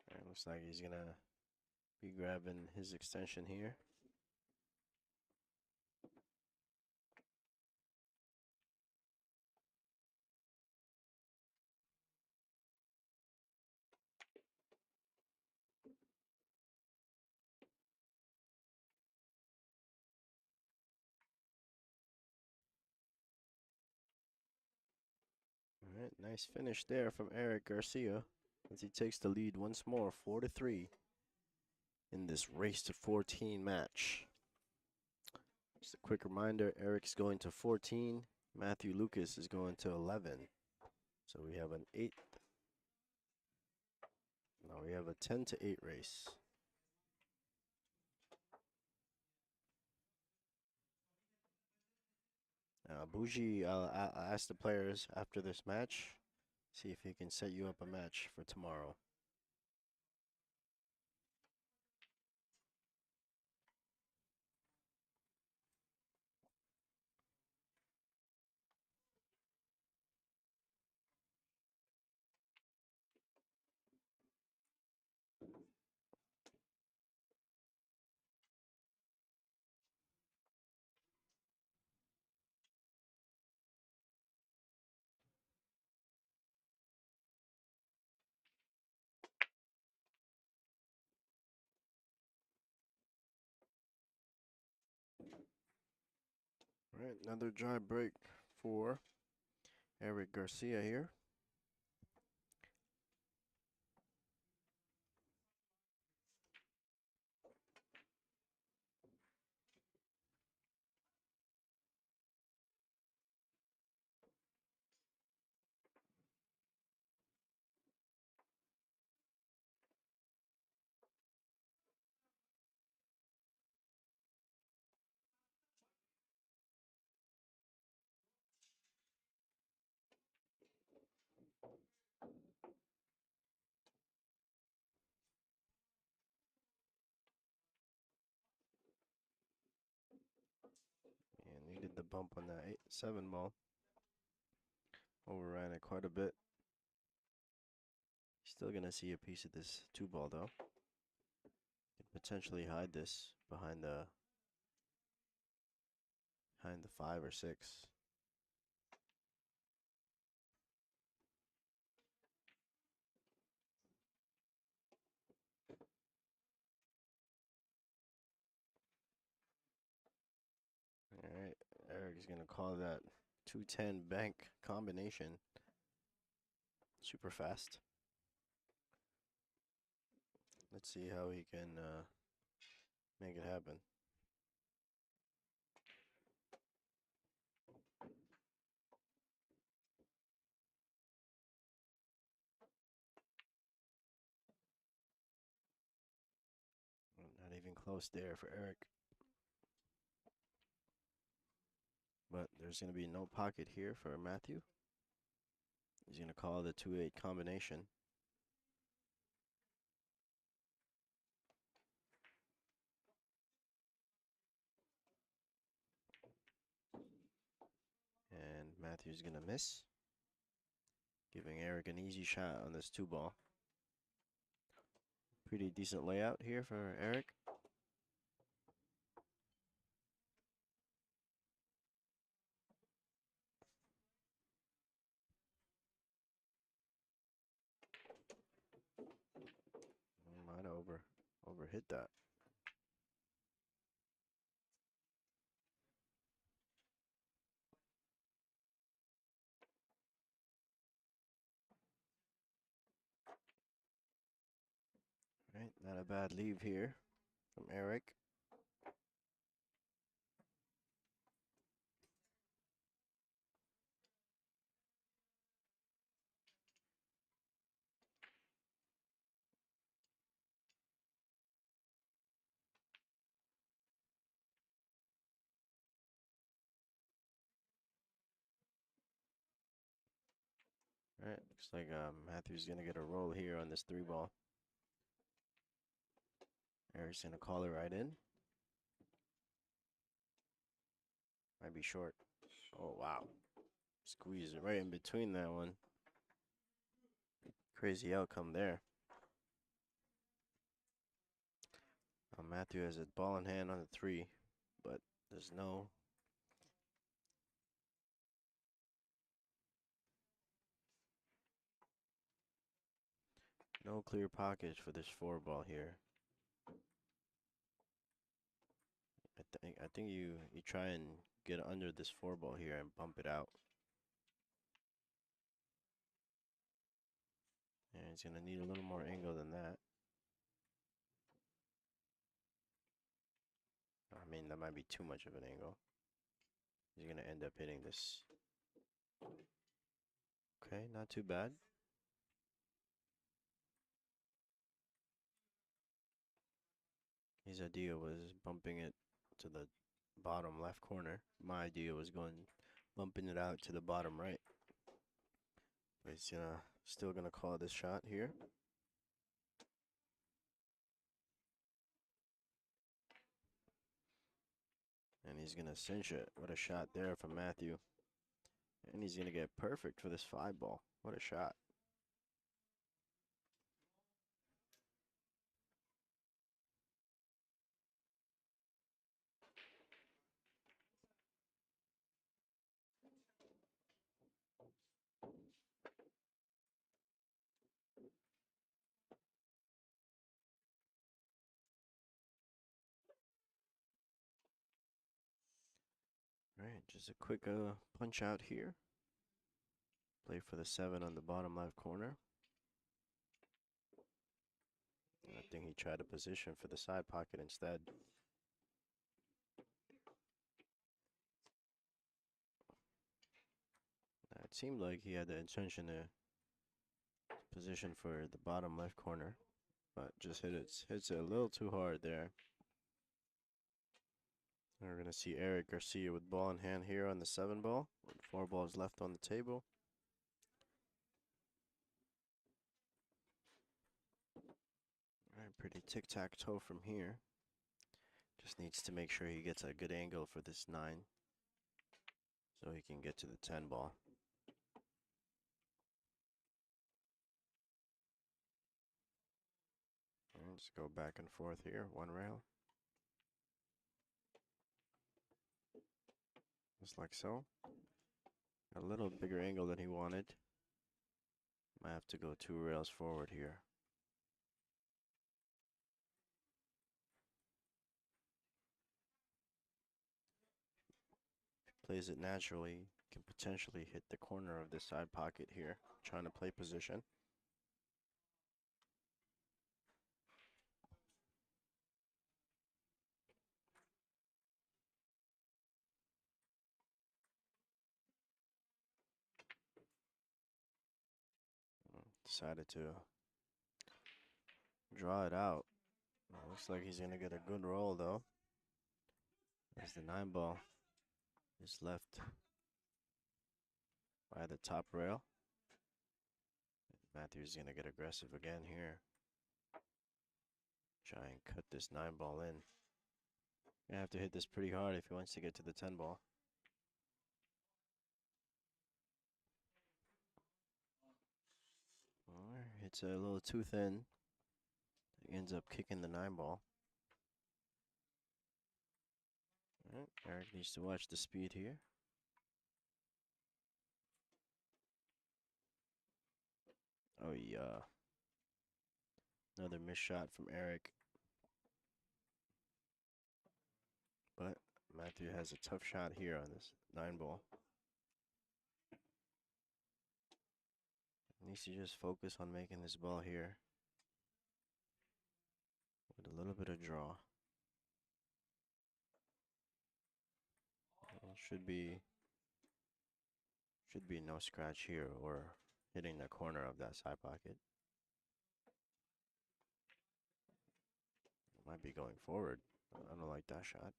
All right, looks like he's gonna be grabbing his extension here. All right, nice finish there from Erick Garcia as he takes the lead once more, 4-3 in this race to 14 match. Just a quick reminder, Erick's going to 14, Matthew Lukas is going to 11. So we have an 8. Now we have a 10-8 race. Bougie, I'll ask the players after this match, see if he can set you up a match for tomorrow. All right, another dry break for Erick Garcia here. And needed the bump on that 7 ball. Overran it quite a bit. Still gonna see a piece of this 2 ball though. Can potentially hide this behind the 5 or 6. All right, Erick is gonna call that 210 bank combination. Super fast. Let's see how he can make it happen. Not even close there for Erick. But there's going to be no pocket here for Matthew. He's going to call the 2-8 combination. And Matthew's going to miss, giving Erick an easy shot on this 2 ball. Pretty decent layout here for Erick. overhit that. Right, not a bad leave here from Erick. Right, looks like Matthew's gonna get a roll here on this 3-ball. Erick's gonna call it right in. Might be short. Oh wow. Squeeze it right in between that one. Crazy outcome there. Matthew has a ball in hand on the 3, but there's no clear pockets for this 4-ball here. I think you try and get under this 4-ball here and bump it out. And he's gonna need a little more angle than that. I mean, that might be too much of an angle. He's gonna end up hitting this. Okay, not too bad. His idea was bumping it to the bottom left corner. My idea was bumping it out to the bottom right. But he's still gonna call this shot here. And he's gonna cinch it. What a shot there from Matthew. And he's gonna get perfect for this 5-ball. What a shot. Right, just a quick punch out here. Play for the 7 on the bottom left corner. And I think he tried a position for the side pocket instead. It seemed like he had the intention to position for the bottom left corner, but just hits it a little too hard there. And we're gonna see Erick Garcia with ball in hand here on the 7-ball. With 4 balls left on the table. All right, pretty tic-tac-toe from here. Just needs to make sure he gets a good angle for this 9, so he can get to the 10-ball. Let's go back and forth here, 1 rail. Just like so. A little bigger angle than he wanted. Might have to go 2 rails forward here. If he plays it naturally, can potentially hit the corner of this side pocket here, trying to play position. Decided to draw it out. Looks like he's gonna get a good roll though. There's the 9-ball. Is left by the top rail. Matthew's gonna get aggressive again here. Try and cut this 9-ball in. Gonna have to hit this pretty hard if he wants to get to the 10-ball. It's a little too thin. He ends up kicking the 9-ball. Alright, Erick needs to watch the speed here. Oh yeah. Another missed shot from Erick. But Matthew has a tough shot here on this 9-ball. Needs to just focus on making this ball here with a little bit of draw. Should be no scratch here or hitting the corner of that side pocket. Might be going forward. I don't like that shot.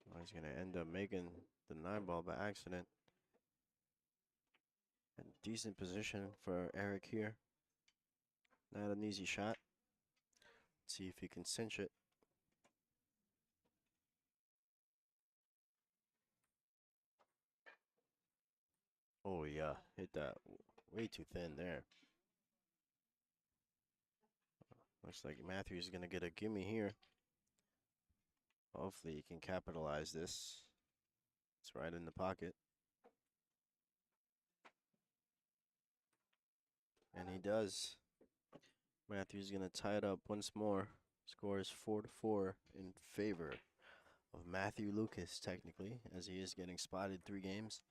Well, he's gonna end up making the 9-ball by accident. A decent position for Erick here. Not an easy shot. Let's see if he can cinch it. Oh yeah, hit that way too thin there. Looks like Matthew's gonna get a gimme here. Hopefully he can capitalize this. It's right in the pocket. And he does. Matthew's gonna tie it up once more. Score is 4-4 in favor of Matthew Lukas, technically, as he is getting spotted 3 games.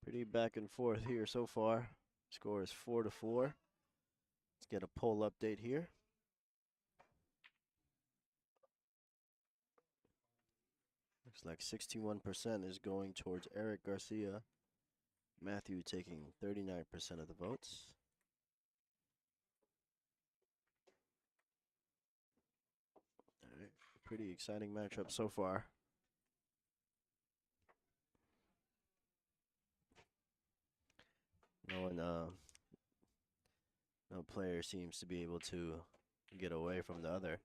Pretty back and forth here so far. Score is 4-4. Let's get a poll update here. Looks like 61% is going towards Erick Garcia. Matthew taking 39% of the votes. All right, pretty exciting matchup so far. No player seems to be able to get away from the other.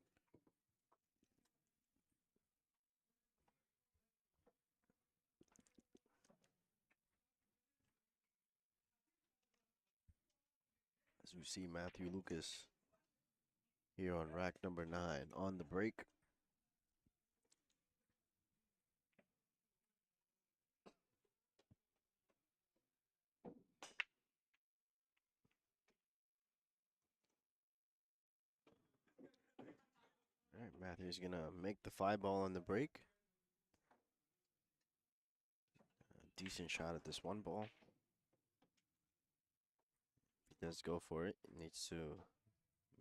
As we see Matthew Lukas here on rack number 9 on the break. All right, Matthew's gonna make the 5-ball on the break. A decent shot at this 1-ball. If he does go for it, he needs to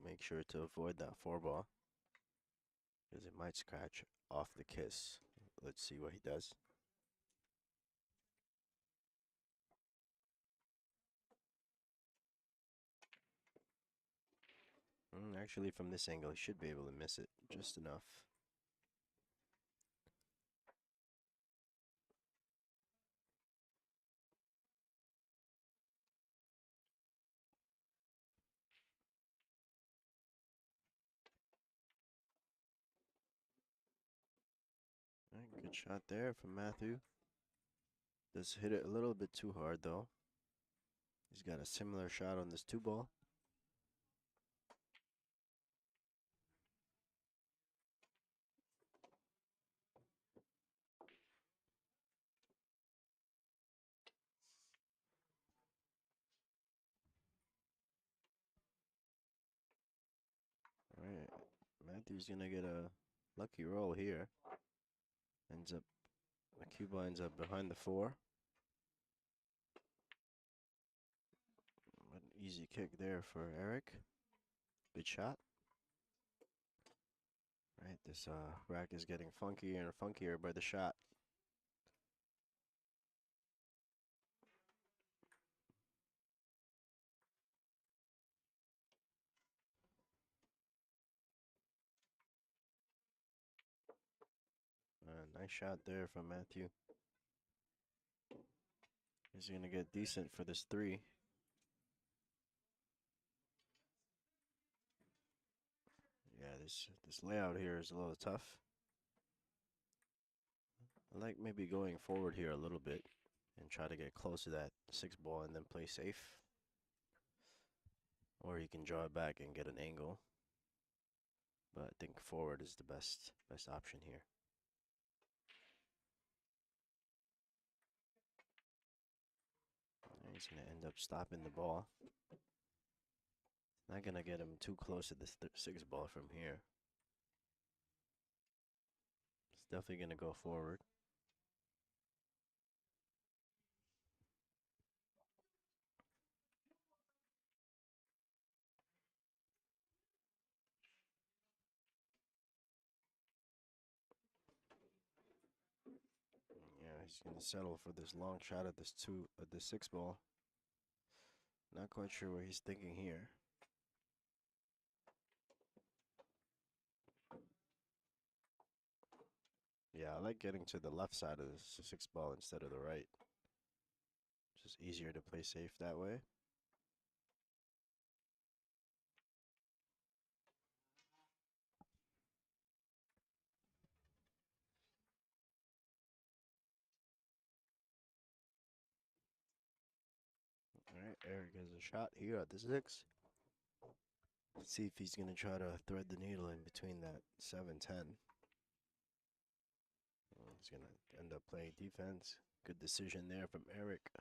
make sure to avoid that 4-ball, because it might scratch off the kiss. Let's see what he does. Actually, from this angle, he should be able to miss it just enough. All right, good shot there from Matthew. Does hit it a little bit too hard, though. He's got a similar shot on this 2-ball. All right, Matthew's gonna get a lucky roll here. The cue ball ends up behind the 4. An easy kick there for Erick. Good shot. Right, this rack is getting funkier and funkier by the shot. Nice shot there from Matthew. He's gonna get decent for this 3. Yeah, this layout here is a little tough. I like maybe going forward here a little bit and try to get close to that 6-ball and then play safe. Or you can draw it back and get an angle. But I think forward is the best option here. He's gonna end up stopping the ball. Not gonna get him too close to the six ball from here. It's definitely gonna go forward. Yeah, he's gonna settle for this long shot at the six ball. Not quite sure what he's thinking here. Yeah, I like getting to the left side of the six ball instead of the right. Just easier to play safe that way. All right, Erick has a shot here at the six. Let's see if he's gonna try to thread the needle in between that 7-10. He's gonna end up playing defense. Good decision there from Erick.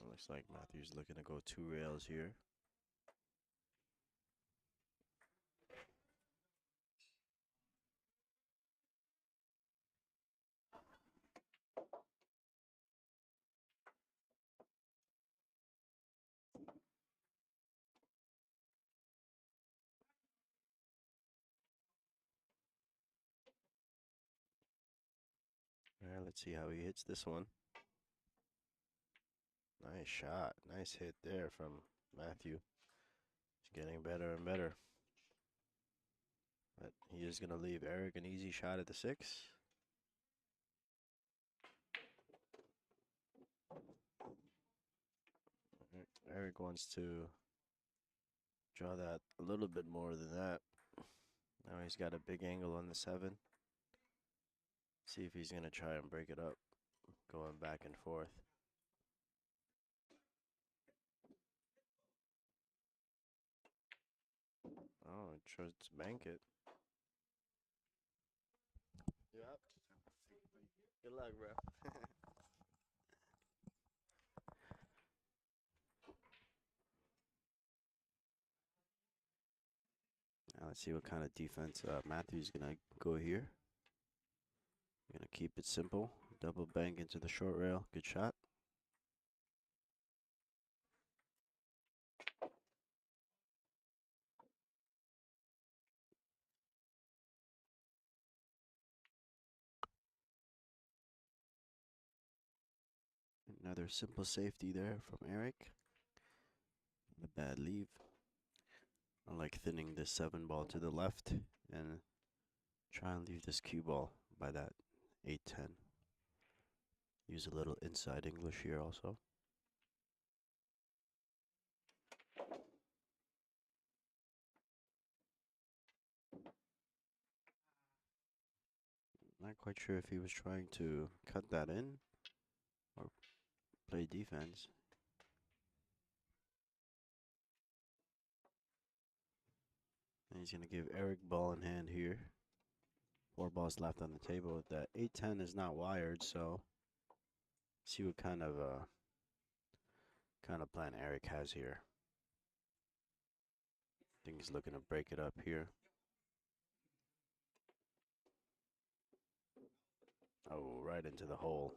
Looks like Matthew's looking to go two rails here. All right, let's see how he hits this one. Nice shot. Nice hit there from Matthew. He's getting better and better. But he is going to leave Erick an easy shot at the six. Erick wants to draw that a little bit more than that. Now he's got a big angle on the seven. See if he's going to try and break it up, going back and forth. Oh, it tries to bank it. Yep. Good luck, bro. Now let's see what kind of defense Matthew's going to go here. Going to keep it simple. Double bank into the short rail. Good shot. Another simple safety there from Erick. A bad leave. I like thinning this seven ball to the left and try and leave this cue ball by that 8-10. Use a little inside English here also. Not quite sure if he was trying to cut that in or play defense. And he's going to give Erick ball in hand here. 4 balls left on the table. That 8-10 is not wired, so see what kind of plan Erick has here. I think he's looking to break it up here. Oh, right into the hole.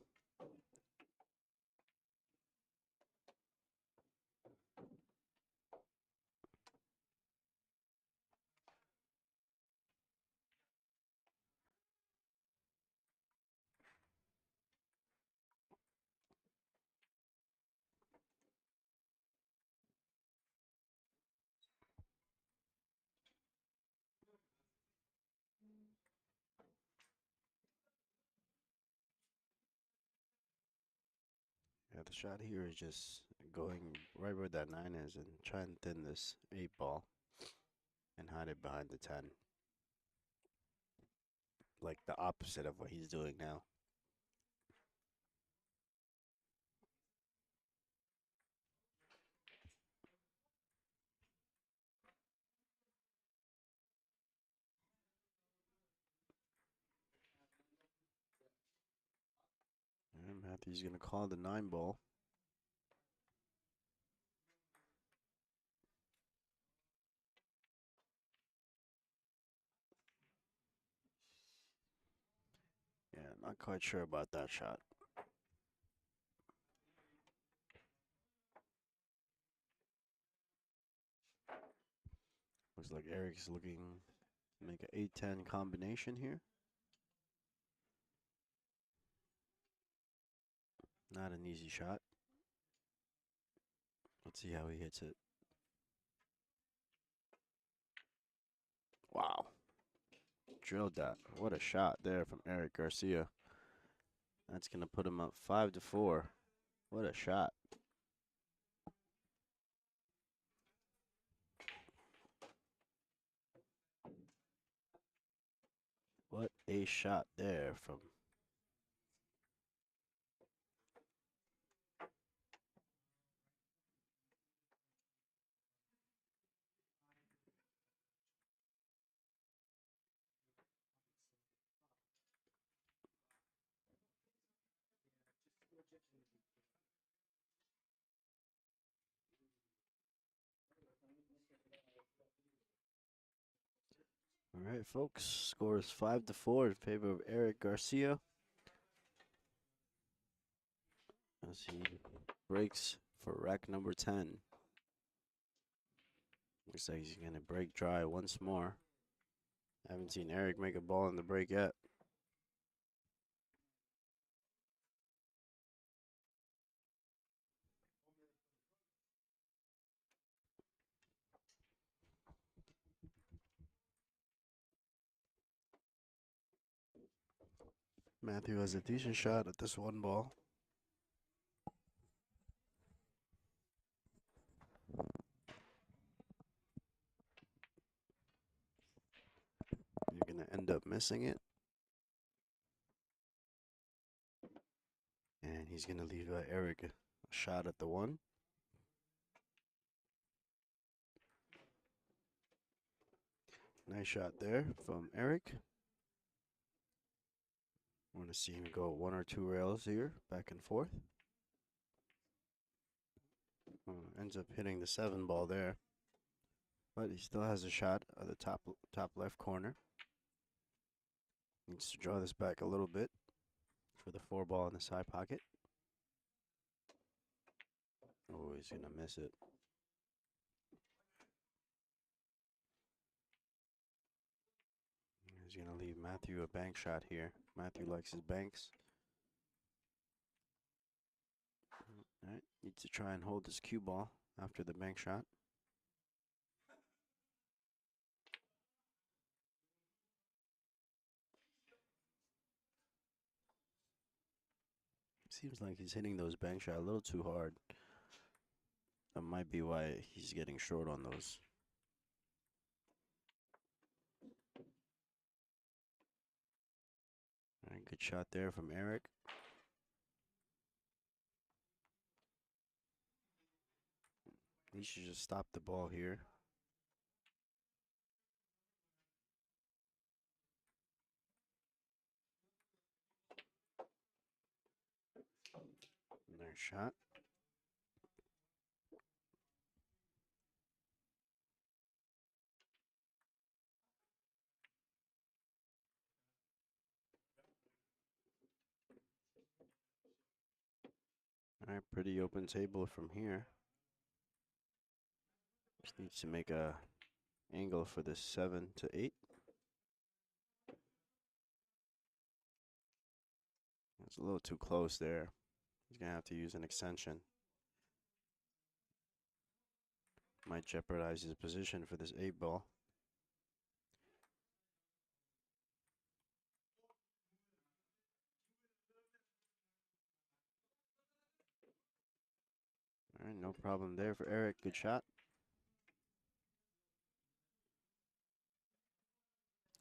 Yeah, the shot here is just going right where that 9 is and try and thin this 8 ball and hide it behind the 10. Like the opposite of what he's doing now. Matthew's gonna call the 9 ball. Yeah, not quite sure about that shot. Looks like Erick's looking to make an 8-10 combination here. Not an easy shot. Let's see how he hits it. Wow. Drilled that. What a shot there from Erick Garcia. That's going to put him up 5-4. What a shot. What a shot there from. All right, folks. Score is 5-4 in favor of Erick Garcia. As he breaks for rack number 10. Looks like he's going to break dry once more. Haven't seen Erick make a ball in the break yet. Matthew has a decent shot at this one ball. You're going to end up missing it. And he's going to leave Erick a shot at the one. Nice shot there from Erick. Want to see him go 1 or 2 rails here, back and forth. Ends up hitting the 7 ball there. But he still has a shot at the top left corner. Needs to draw this back a little bit for the 4 ball in the side pocket. Oh, he's going to miss it. He's going to leave Matthew a bank shot here. Matthew likes his banks. All right, needs to try and hold this cue ball after the bank shot. Seems like he's hitting those bank shot a little too hard. That might be why he's getting short on those. All right, good shot there from Erick. He should just stop the ball here. Nice shot. All right, pretty open table from here. Just needs to make a angle for this 7 to 8. It's a little too close there. He's gonna have to use an extension. Might jeopardize his position for this 8 ball. All right, no problem there for Erick. Good shot.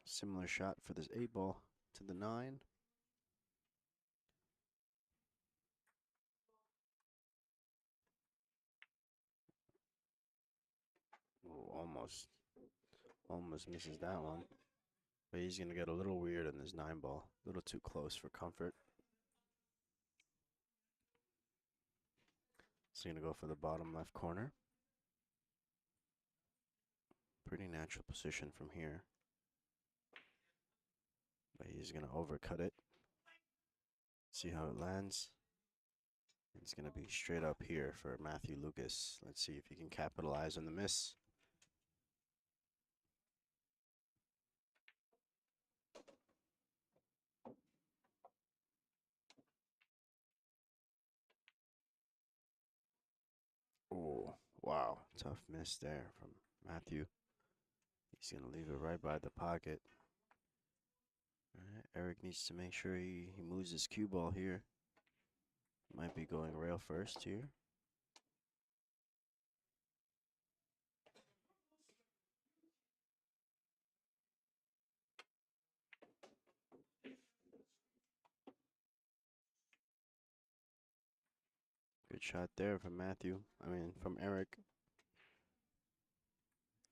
Similar shot for this 8 ball to the 9. Oh, almost misses that one. But he's going to get a little weird on this 9 ball. A little too close for comfort. He's going to go for the bottom left corner. Pretty natural position from here. But he's going to overcut it. See how it lands. It's going to be straight up here for Matthew Lukas. Let's see if he can capitalize on the miss. Oh, wow. Tough miss there from Matthew. He's going to leave it right by the pocket. All right, Erick needs to make sure he moves his cue ball here. Might be going rail first here. Good shot there from from Erick.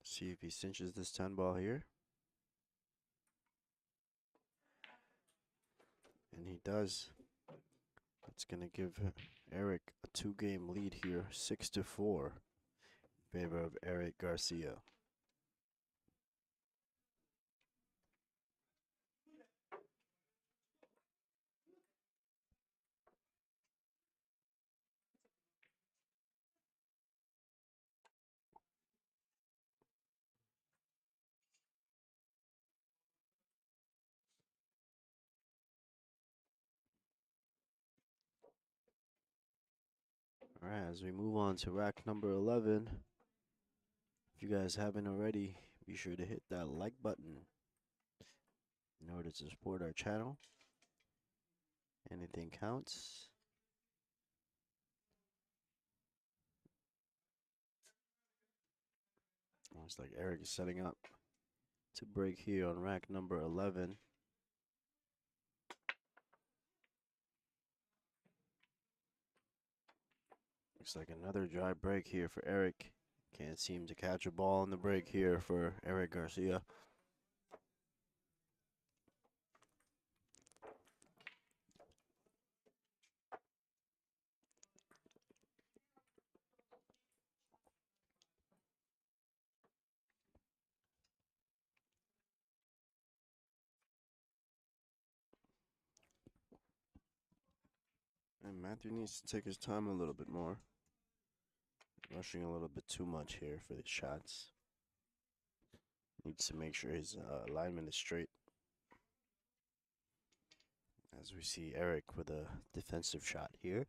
See if he cinches this 10 ball here. And he does. That's going to give Erick a 2-game lead here, 6-4, in favor of Erick Garcia. All right, as we move on to rack number 11, if you guys haven't already, be sure to hit that like button in order to support our channel. Anything counts. Looks like Erick is setting up to break here on rack number 11. Looks like another dry break here for Erick. Can't seem to catch a ball on the break here for Erick Garcia. And Matthew needs to take his time a little bit more. Rushing a little bit too much here for the shots. Needs to make sure his alignment is straight. As we see Erick with a defensive shot here.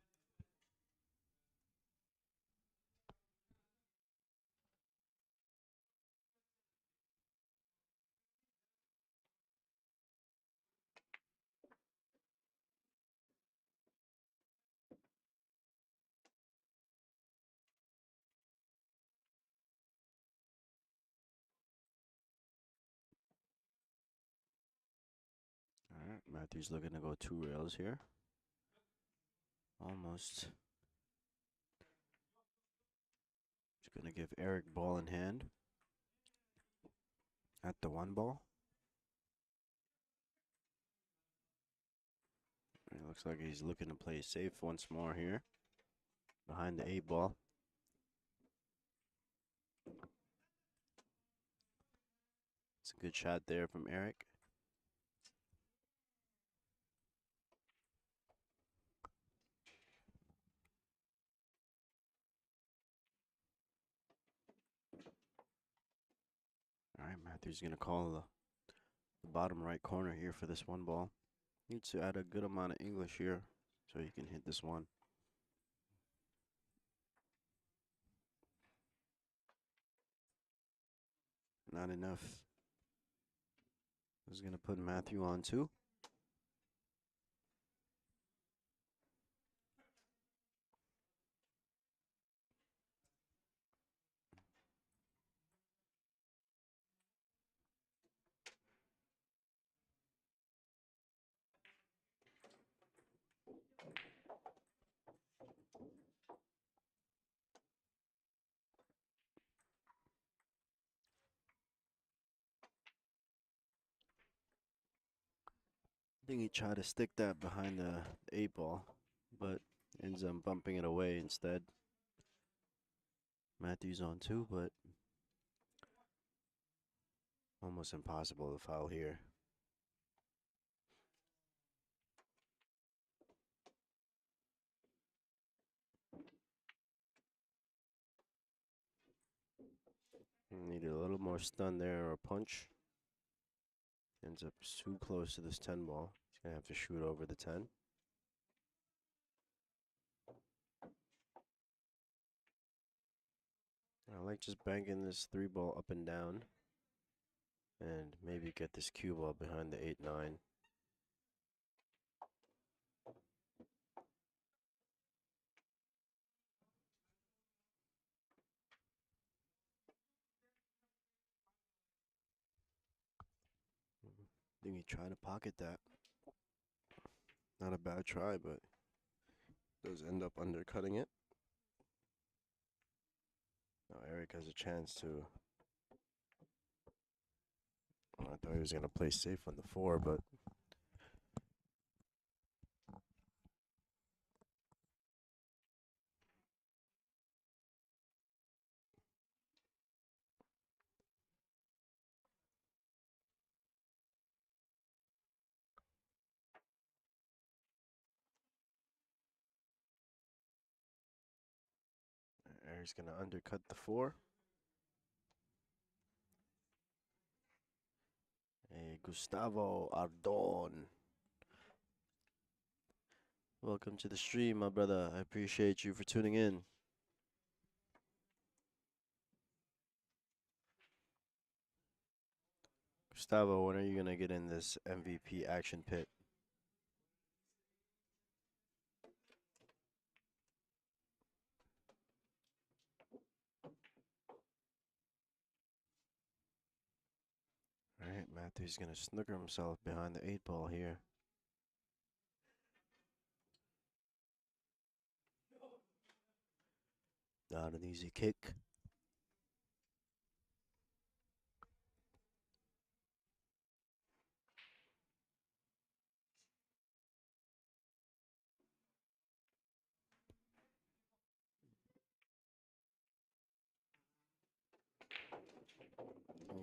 All right, Matthew's looking to go 2 rails here. Almost. He's going to give Erick ball in hand at the 1 ball. It looks like he's looking to play safe once more here. Behind the 8 ball. It's a good shot there from Erick. All right, Matthew's going to call the bottom right corner here for this 1 ball. Needs to add a good amount of English here so he can hit this one. Not enough. This is going to put Matthew on 2. I think he tried to stick that behind the 8 ball, but ends up bumping it away instead. Matthew's on 2, but almost impossible to foul here. Needed a little more stun there or punch. Ends up too close to this 10 ball. He's going to have to shoot over the 10. I like just banking this 3 ball up and down. And maybe get this cue ball behind the 8-9. I think he tried to pocket that. Not a bad try, but does end up undercutting it. Now Erick has a chance to. I thought he was going to play safe on the 4, but Erick's going to undercut the 4. Hey, Gustavo Ardon. Welcome to the stream, my brother. I appreciate you for tuning in. Gustavo, when are you going to get in this MVP action pit? All right, Matthew's going to snooker himself behind the 8 ball here. Not an easy kick.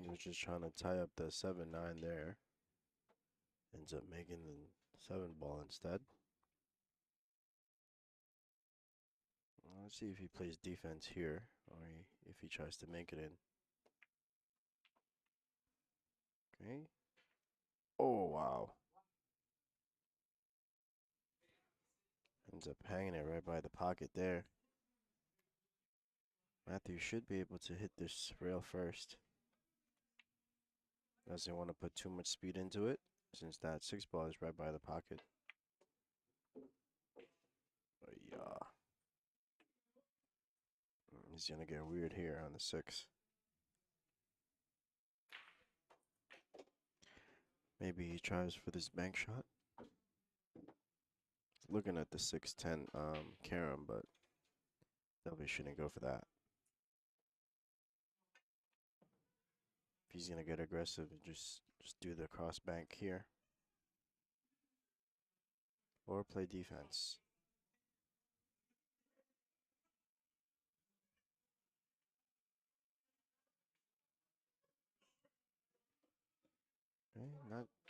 He was just trying to tie up the 7-9 there. Ends up making the 7 ball instead. Let's see if he plays defense here, or if he tries to make it in. Okay. Oh, wow. Ends up hanging it right by the pocket there. Matthew should be able to hit this rail first. Doesn't want to put too much speed into it, since that 6 ball is right by the pocket. But yeah. He's going to get weird here on the 6. Maybe he tries for this bank shot. Looking at the 6-10 carom, but probably shouldn't go for that. If he's going to get aggressive, just do the cross bank here. Or play defense. Okay,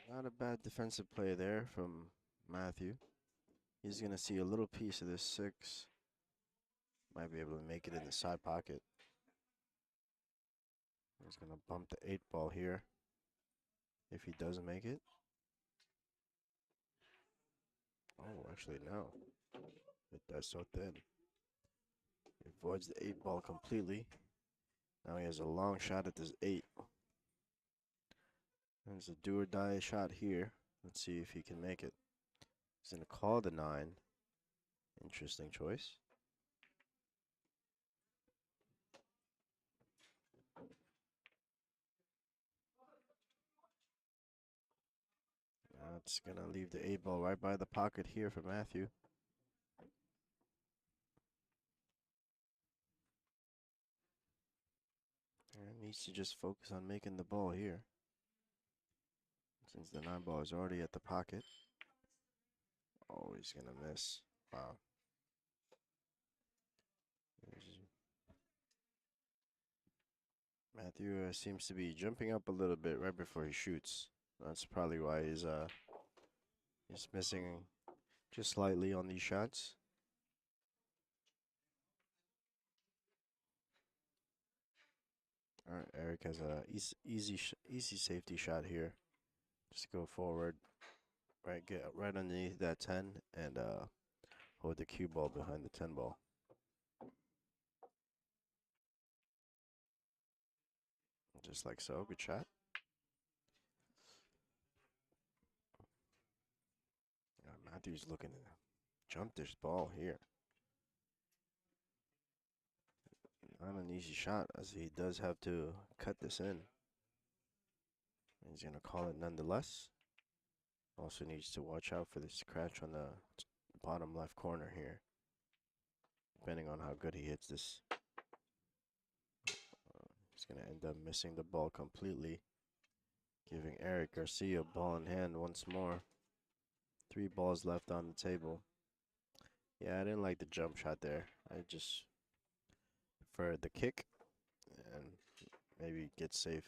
not a bad defensive play there from Matthew. He's going to see a little piece of this 6. Might be able to make it in the side pocket. He's going to bump the 8 ball here. If he doesn't make it. Oh, actually, no. That's so thin. He avoids the 8 ball completely. Now he has a long shot at this 8. There's a do or die shot here. Let's see if he can make it. He's going to call the 9. Interesting choice. That's going to leave the 8 ball right by the pocket here for Matthew. And needs to just focus on making the ball here. Since the 9 ball is already at the pocket. Oh, he's going to miss. Wow. Matthew seems to be jumping up a little bit right before he shoots. That's probably why he's missing just slightly on these shots. All right, Erick has a easy safety shot here. Just go forward, right, get right underneath that 10, and hold the cue ball behind the 10 ball. Just like so. Good shot. Matthew's looking to jump this ball here. Not an easy shot, as he does have to cut this in. He's going to call it nonetheless. Also needs to watch out for the scratch on the bottom left corner here. Depending on how good he hits this. He's going to end up missing the ball completely. Giving Erick Garcia ball in hand once more. 3 balls left on the table. Yeah, I didn't like the jump shot there. I just preferred the kick and maybe get safe.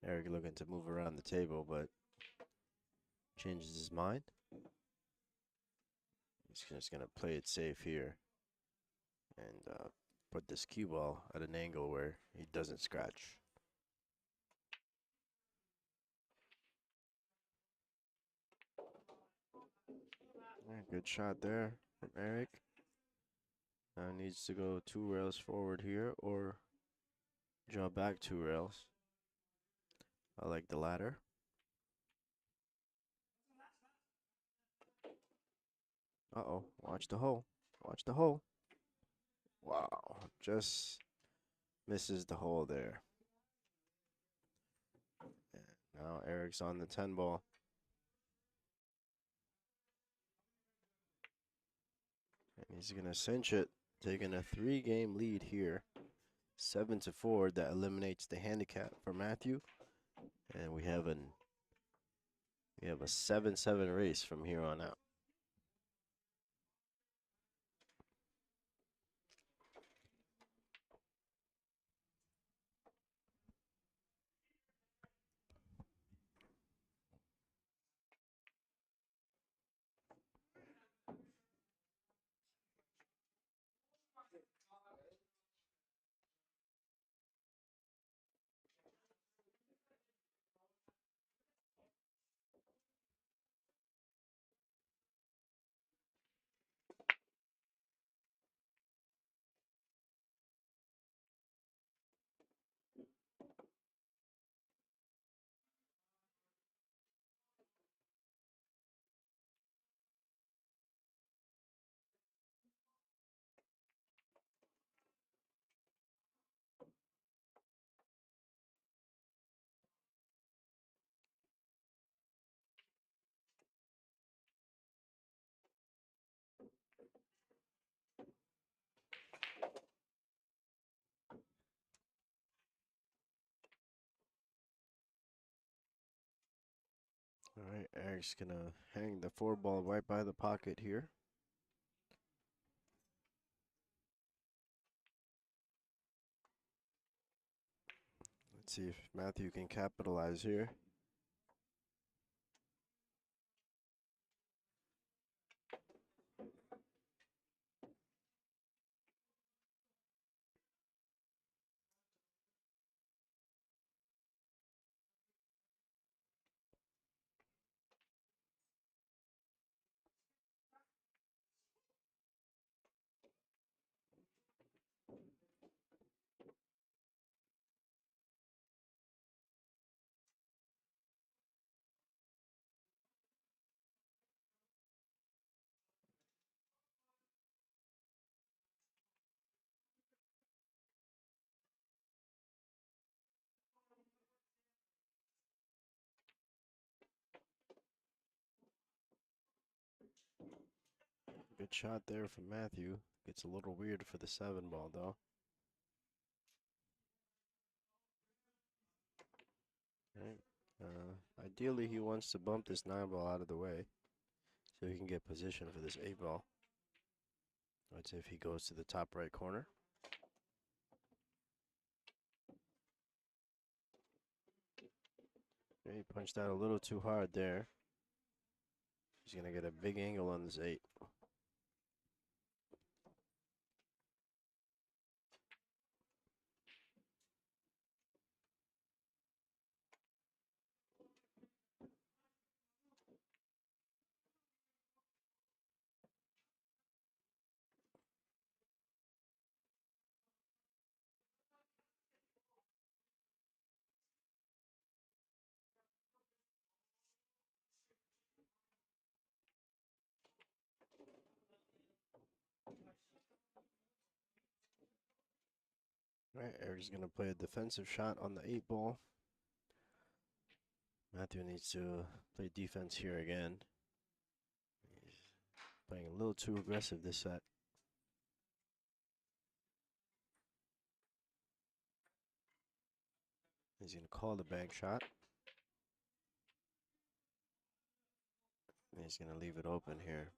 Erick looking to move around the table, but changes his mind. He's just going to play it safe here and put this cue ball at an angle where he doesn't scratch. Good shot there from Erick. Now needs to go 2 rails forward here or draw back 2 rails. I like the latter. Uh-oh, watch the hole. Watch the hole. Wow, just misses the hole there. And now Erick's on the 10 ball. And he's going to cinch it, taking a 3-game lead here. 7-4, that eliminates the handicap for Matthew. And we have a 7-7 race from here on out. All right, Erick's going to hang the 4 ball right by the pocket here. Let's see if Matthew can capitalize here. Good shot there from Matthew. Gets a little weird for the 7 ball, though. Right. Ideally, he wants to bump this 9 ball out of the way so he can get position for this 8 ball. Let's see if he goes to the top right corner. Okay, he punched out a little too hard there. He's going to get a big angle on this 8. All right, Erick's going to play a defensive shot on the 8 ball. Matthew needs to play defense here again. He's playing a little too aggressive this set. He's going to call the bag shot. And he's going to leave it open here.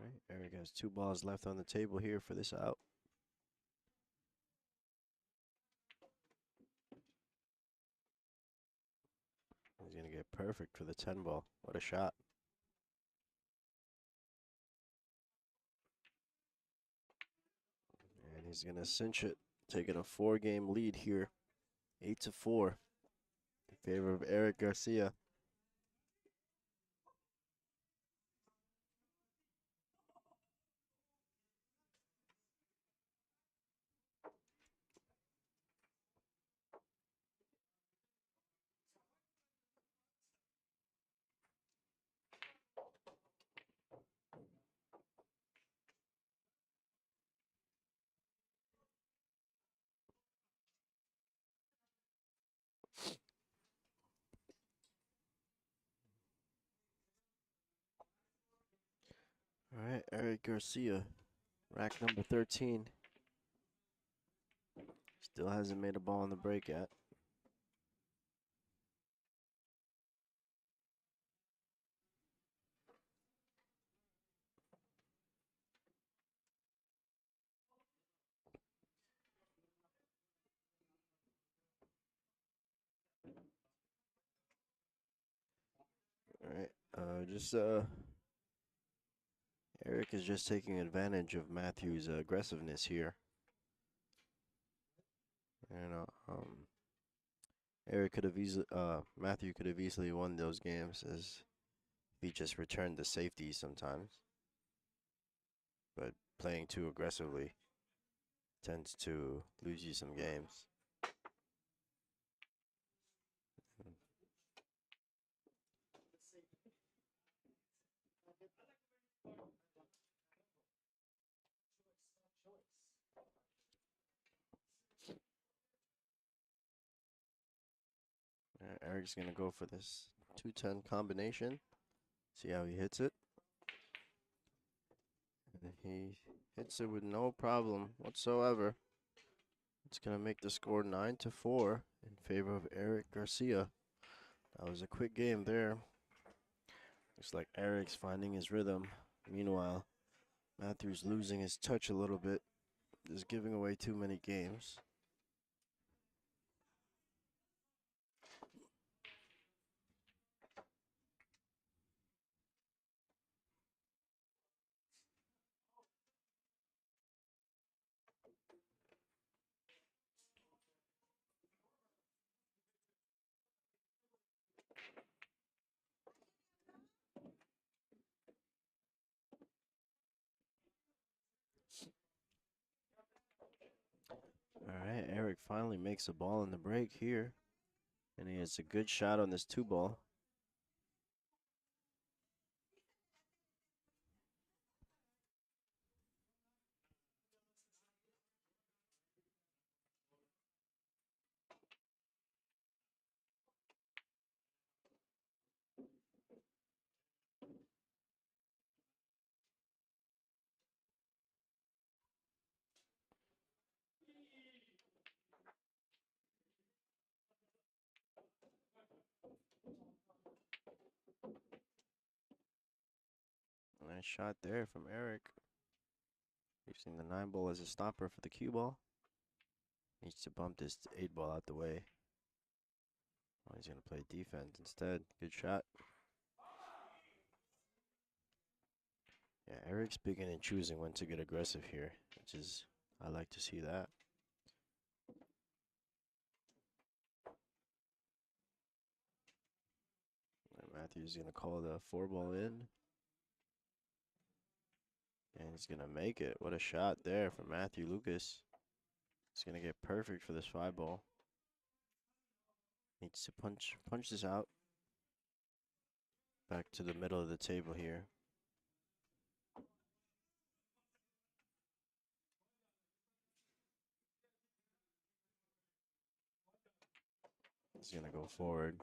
All right, Erick has 2 balls left on the table here for this out. He's going to get perfect for the 10 ball. What a shot. And he's going to cinch it, taking a 4-game lead here. 8-4 in favor of Erick Garcia. All right, Erick Garcia, rack number 13. Still hasn't made a ball on the break yet. All right, Erick is just taking advantage of Matthew's aggressiveness here. And Matthew could have easily won those games as he just returned the safety sometimes. But playing too aggressively tends to lose you some games. Erick's going to go for this 210 combination. See how he hits it. And he hits it with no problem whatsoever. It's going to make the score 9-4 in favor of Erick Garcia. That was a quick game there. Looks like Erick's finding his rhythm. Meanwhile, Matthew's losing his touch a little bit. Just giving away too many games. All right, Erick finally makes a ball in the break here. And he has a good shot on this 2 ball. Nice shot there from Erick. Using the 9 ball as a stopper for the cue ball. Needs to bump this 8 ball out the way. Oh, he's going to play defense instead. Good shot. Yeah, Erick's picking and choosing when to get aggressive here, which is, I like to see that. And Matthew's going to call the 4 ball in. And he's going to make it. What a shot there from Matthew Lukas. He's going to get perfect for this 5 ball. Needs to punch this out. Back to the middle of the table here. He's going to go forward.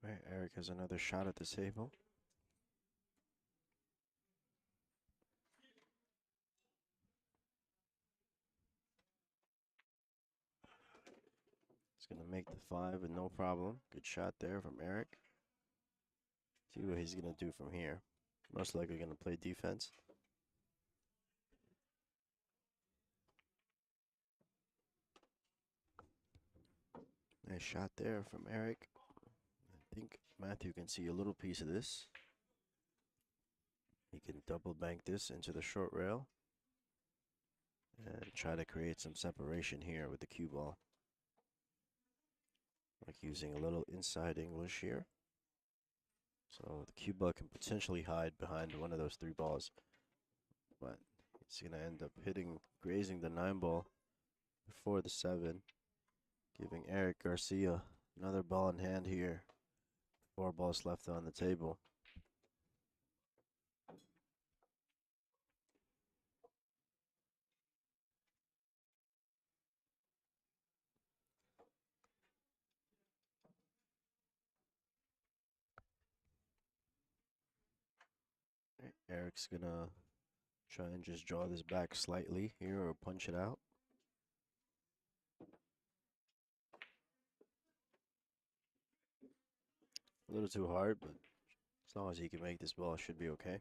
Right, Erick has another shot at the table. He's going to make the 5 with no problem. Good shot there from Erick. See what he's going to do from here. Most likely going to play defense. Nice shot there from Erick. I think Matthew can see a little piece of this. He can double bank this into the short rail. And try to create some separation here with the cue ball. Like using a little inside English here. So the cue ball can potentially hide behind one of those 3 balls. But it's going to end up grazing the 9 ball before the 7. Giving Erick Garcia another ball in hand here. 4 balls left on the table. Erick's gonna try and just draw this back slightly here or punch it out. A little too hard, but as long as he can make this ball, it should be okay.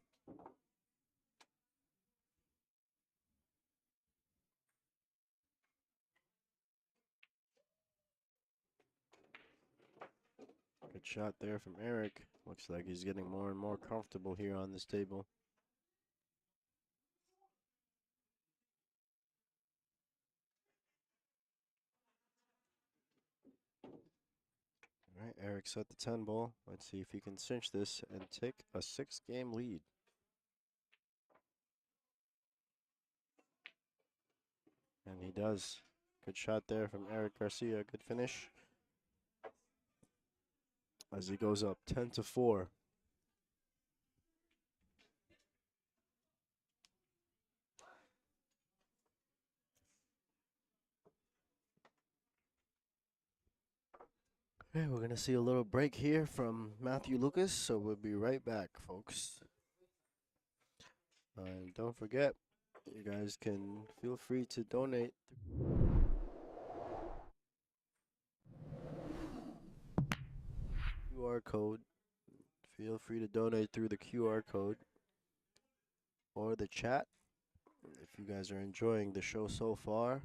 Good shot there from Erick. Looks like he's getting more and more comfortable here on this table. All right, Erick's at the 10 ball. Let's see if he can cinch this and take a 6-game lead. And he does. Good shot there from Erick Garcia. Good finish. As he goes up 10-4. Okay, we're going to see a little break here from Matthew Lukas, so we'll be right back, folks. And don't forget, you guys can feel free to donate. QR code. Feel free to donate through the QR code or the chat. If you guys are enjoying the show so far.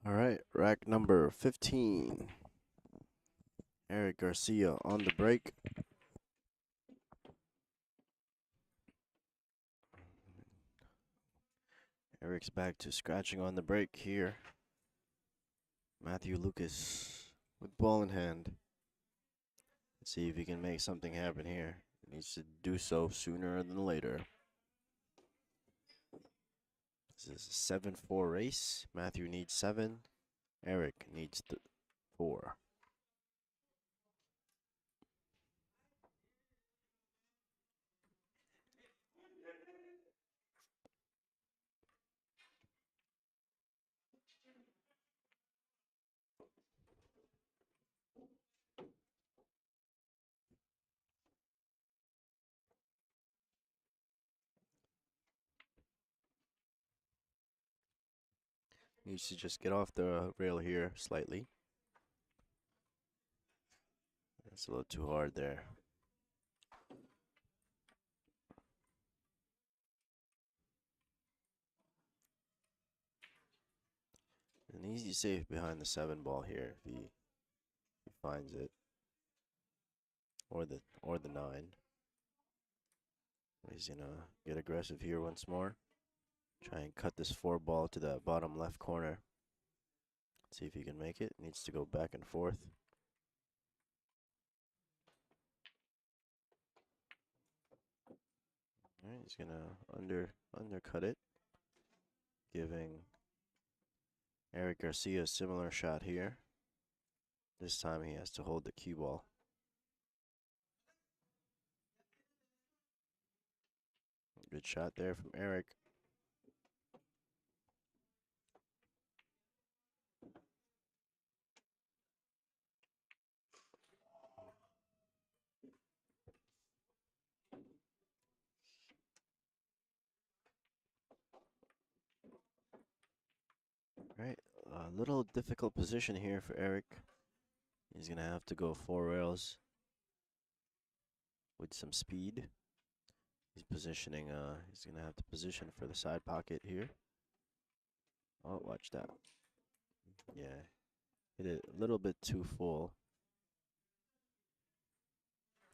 All right, rack number 15. Erick Garcia on the break. Erick's back to scratching on the break here. Matthew Lukas with ball in hand. Let's see if he can make something happen here. He needs to do so sooner than later. This is a 7-4 race. Matthew needs 7. Erick needs 4. Needs to just get off the rail here slightly. That's a little too hard there. An easy save behind the 7 ball here if he finds it. Or the 9. He's gonna get aggressive here once more. Try and cut this 4 ball to the bottom left corner. See if he can make it. Needs to go back and forth. Alright, he's gonna undercut it. Giving Erick Garcia a similar shot here. This time he has to hold the cue ball. Good shot there from Erick. Right, a little difficult position here for Erick. He's gonna have to go 4 rails with some speed. He's positioning, he's gonna have to position for the side pocket here. Oh, watch that. Yeah, hit it a little bit too full.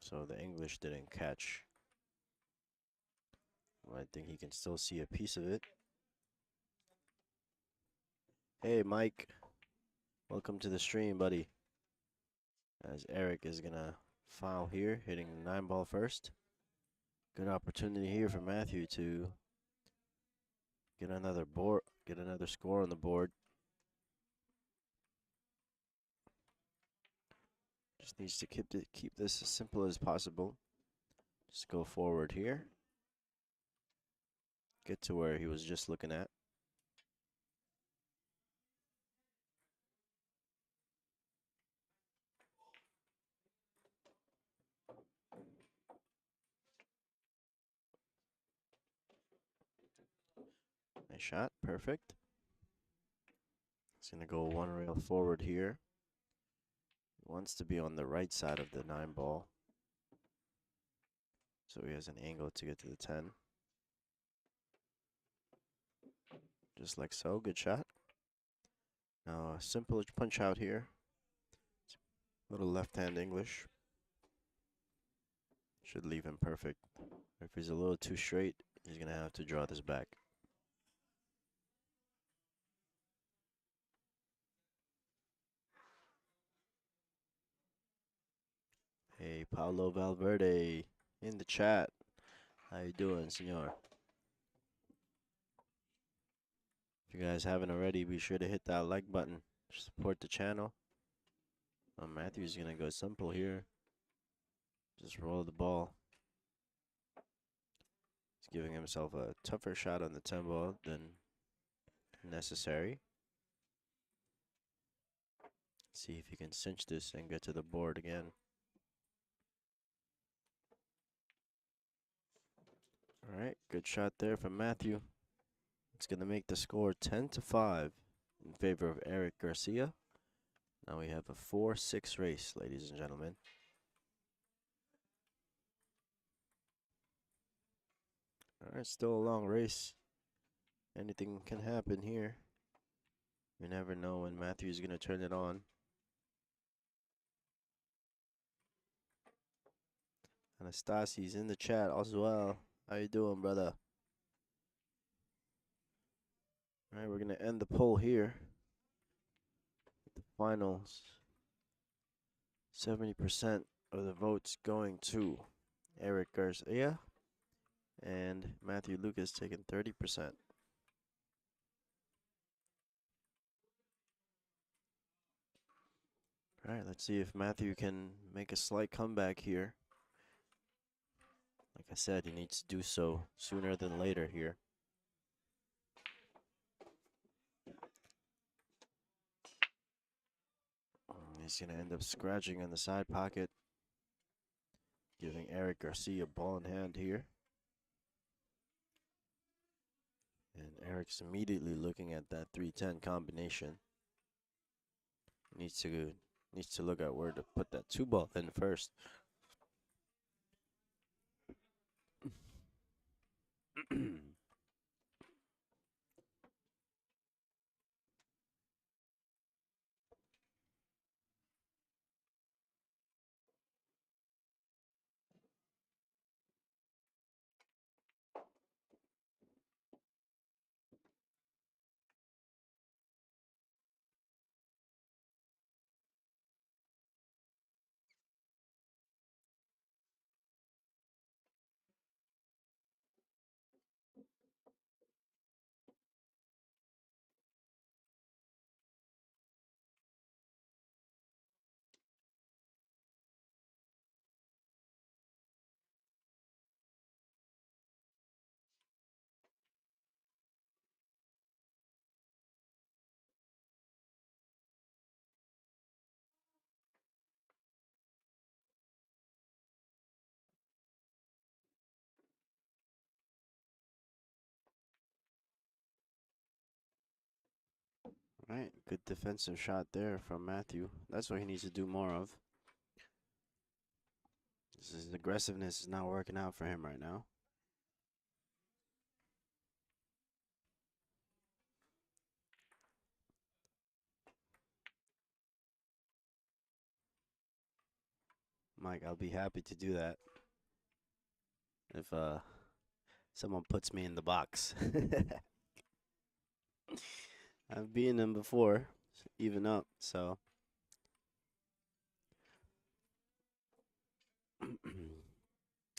So the English didn't catch. I think he can still see a piece of it. Hey, Mike. Welcome to the stream, buddy. As Erick is gonna foul here, hitting the 9 ball first. Good opportunity here for Matthew to get another score on the board. Just needs to keep this as simple as possible. Just go forward here. Get to where he was just looking at. Nice shot, perfect. He's gonna go 1 rail forward here. He wants to be on the right side of the 9 ball. So he has an angle to get to the 10. Just like so, good shot. Now a simple punch out here. Little left-hand English. Should leave him perfect. If he's a little too straight, he's gonna have to draw this back. Hey, Paulo Valverde in the chat. How you doing, senor? If you guys haven't already, be sure to hit that like button. Support the channel. Matthew's gonna go simple here. Just roll the ball. He's giving himself a tougher shot on the 10 ball than necessary. See if he can cinch this and get to the board again. All right, good shot there from Matthew. It's going to make the score 10-5 in favor of Erick Garcia. Now we have a 4-6 race, ladies and gentlemen. All right, still a long race. Anything can happen here. You never know when Matthew's gonna turn it on. Anastasi's in the chat as well. How you doing, brother? All right, we're gonna end the poll here. The finals. 70% of the votes going to Erick Garcia, and Matthew Lukas taking 30%. All right, let's see if Matthew can make a slight comeback here. Like I said, he needs to do so sooner than later here. He's going to end up scratching in the side pocket, giving Erick Garcia ball in hand here. And Erick's immediately looking at that 3-10 combination. Needs to look at where to put that 2-ball in first. Right, good defensive shot there from Matthew. That's what he needs to do more of. His aggressiveness is not working out for him right now. Mike, I'll be happy to do that if someone puts me in the box. I've beaten him before, even up, so.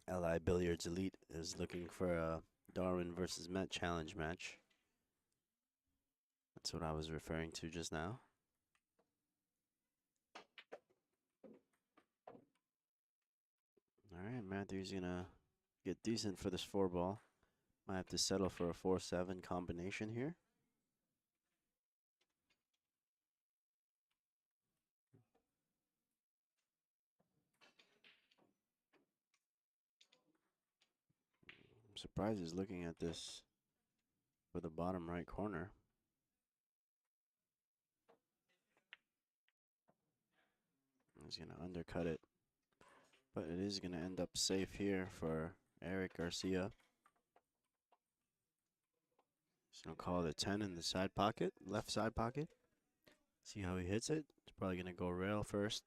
LI Billiards Elite is looking for a Darwin versus Met challenge match. That's what I was referring to just now. All right, Matthew's gonna get decent for this 4-ball. Might have to settle for a 4-7 combination here. I'm surprised he's looking at this for the bottom right corner. He's going to undercut it. But it is going to end up safe here for Erick Garcia. He's going to call it a 10 in the side pocket, left side pocket. See how he hits it. He's probably going to go rail first.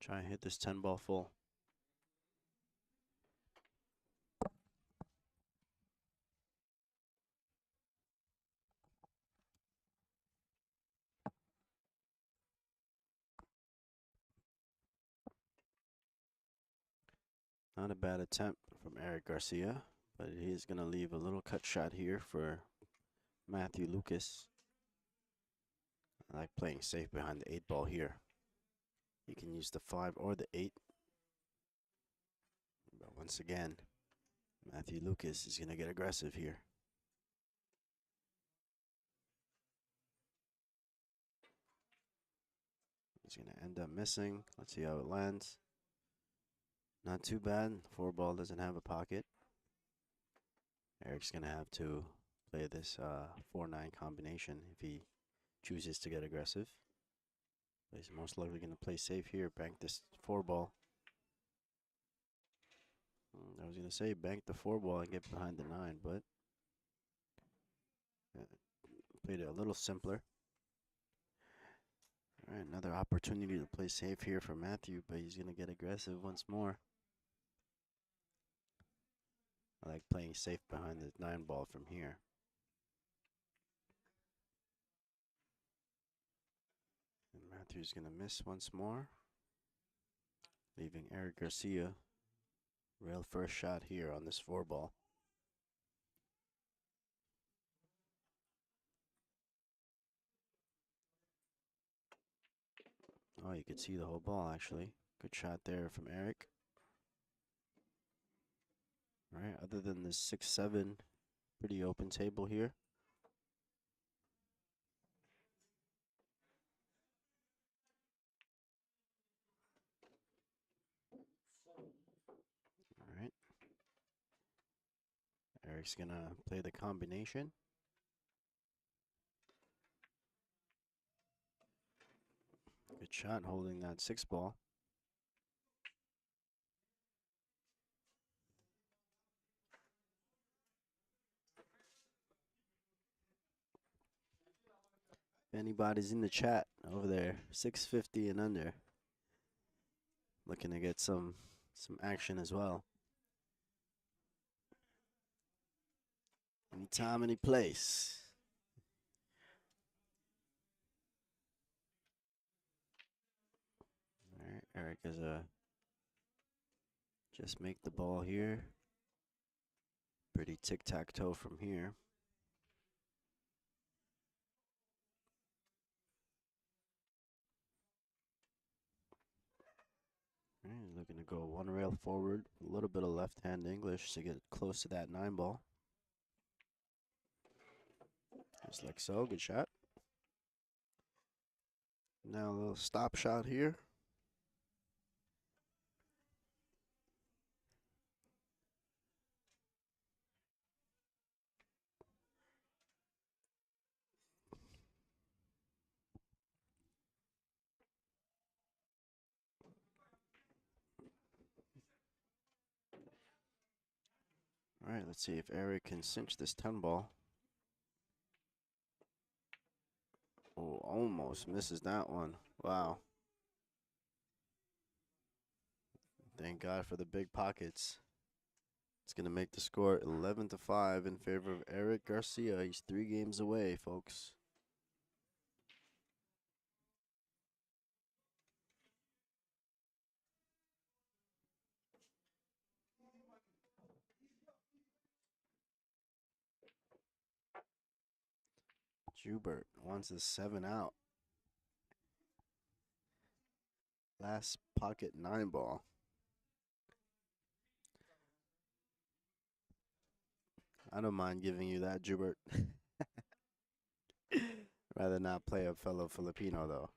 Try and hit this 10-ball full. Not a bad attempt from Erick Garcia, but he's going to leave a little cut shot here for Matthew Lukas. I like playing safe behind the 8-ball here. You can use the 5 or the 8. But once again, Matthew Lukas is going to get aggressive here. He's going to end up missing. Let's see how it lands. Not too bad. 4-ball doesn't have a pocket. Erick's going to have to play this 4-9 combination if he chooses to get aggressive. But he's most likely going to play safe here. Bank this 4-ball. I was going to say bank the 4-ball and get behind the 9, but played it a little simpler. Alright, another opportunity to play safe here for Matthew, but he's going to get aggressive once more. I like playing safe behind the 9 ball from here. And Matthew's going to miss once more, leaving Erick Garcia rail first shot here on this 4 ball. Oh, you could see the whole ball, actually. Good shot there from Erick. All right, other than this 6-7, pretty open table here. All right. Erick's going to play the combination. Good shot holding that 6 ball. If anybody's in the chat over there, 650 and under, looking to get some action as well. Anytime, any place. All right, Erick is just make the ball here. Pretty tic-tac-toe from here. All right, looking to go 1 rail forward, a little bit of left-hand English to get close to that 9 ball. Just like so, good shot. Now a little stop shot here. All right, let's see if Erick can cinch this 10 ball. Oh, almost misses that one. Wow. Thank God for the big pockets. It's going to make the score 11-5 in favor of Erick Garcia. He's 3 games away, folks. Jubert wants a 7 out. Last pocket 9 ball. I don't mind giving you that, Jubert. Rather not play a fellow Filipino, though.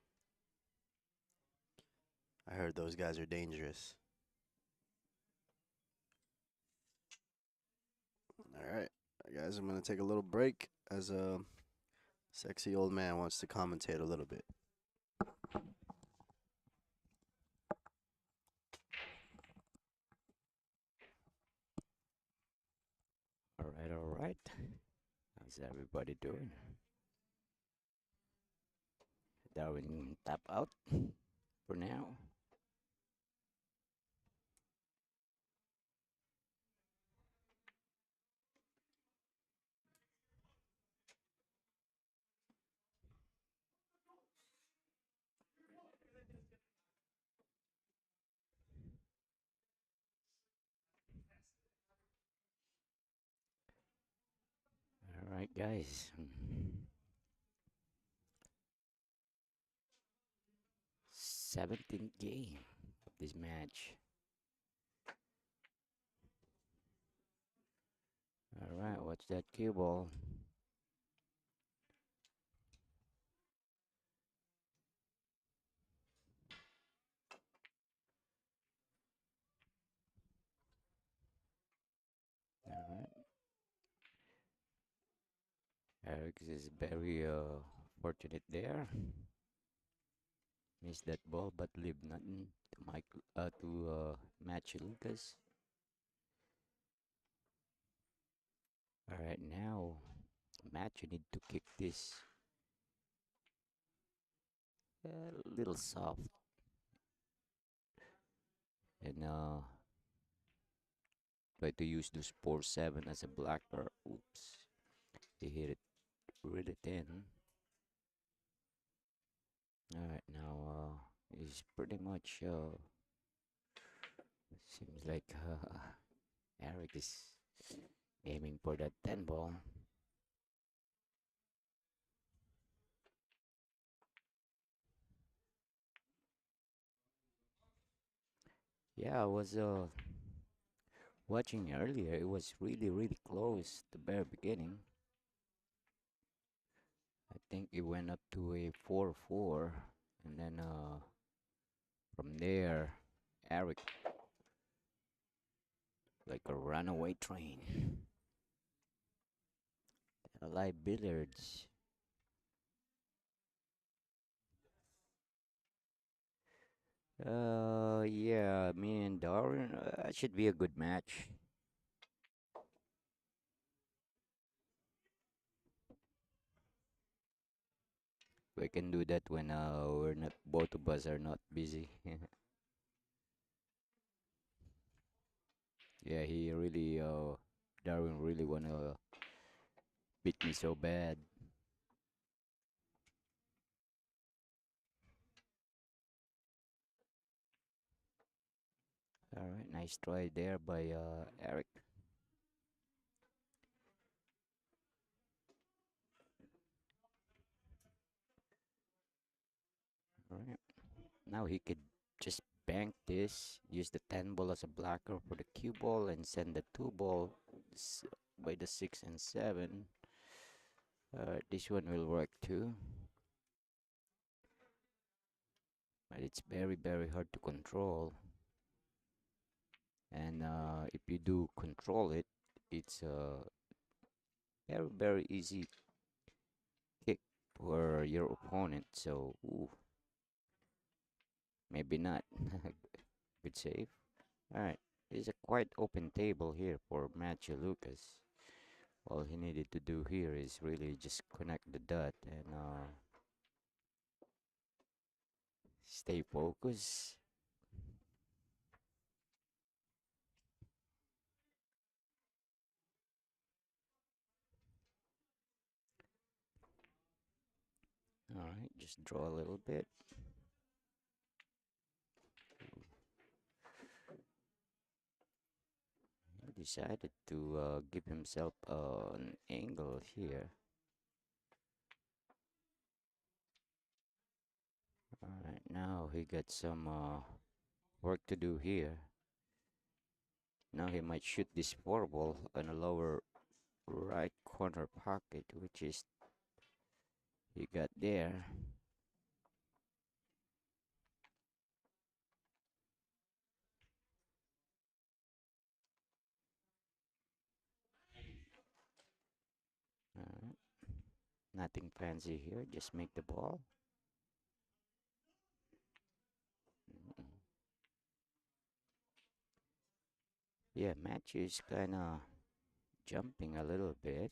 I heard those guys are dangerous. All right, guys, I'm going to take a little break as a sexy old man wants to commentate a little bit. All right. How's everybody doing? Darwin tap out for now. All right, guys. 17th game of this match. All right, what's that cue ball? All right. Eric is very fortunate there. Missed that ball, but leave nothing to match Lukas. All right, now match. You need to kick this. a little soft, and try to use this 4-7 as a blocker. Oops, he hit it really thin. All right, now he's pretty much seems like Eric is aiming for that 10 ball. Yeah, I was watching earlier. It was really close at the very beginning. I think it went up to a 4-4, and then from there, Eric like a runaway train. I like billiards. Yeah, me and Darwin, should be a good match. We can do that when we're not, both of us are not busy. Yeah, he really Darwin really wanna beat me so bad. All right, nice try there by Eric. All right, now he could just bank this, use the 10 ball as a blocker for the cue ball, and send the 2 ball by the 6 and 7. This one will work too, but it's very hard to control. And if you do control it, it's a very easy kick for your opponent. So ooh, maybe not. Good save. All right, there's a quite open table here for Matthew Lucas. All he needed to do here is really just connect the dot and stay focused. All right, just draw a little bit. He decided to give himself an angle here. All right, now he got some work to do here. Now he might shoot this 4 ball on a lower right corner pocket, which is he got there. Alright, nothing fancy here, just make the ball. Mm. Yeah, Matthew is kinda jumping a little bit.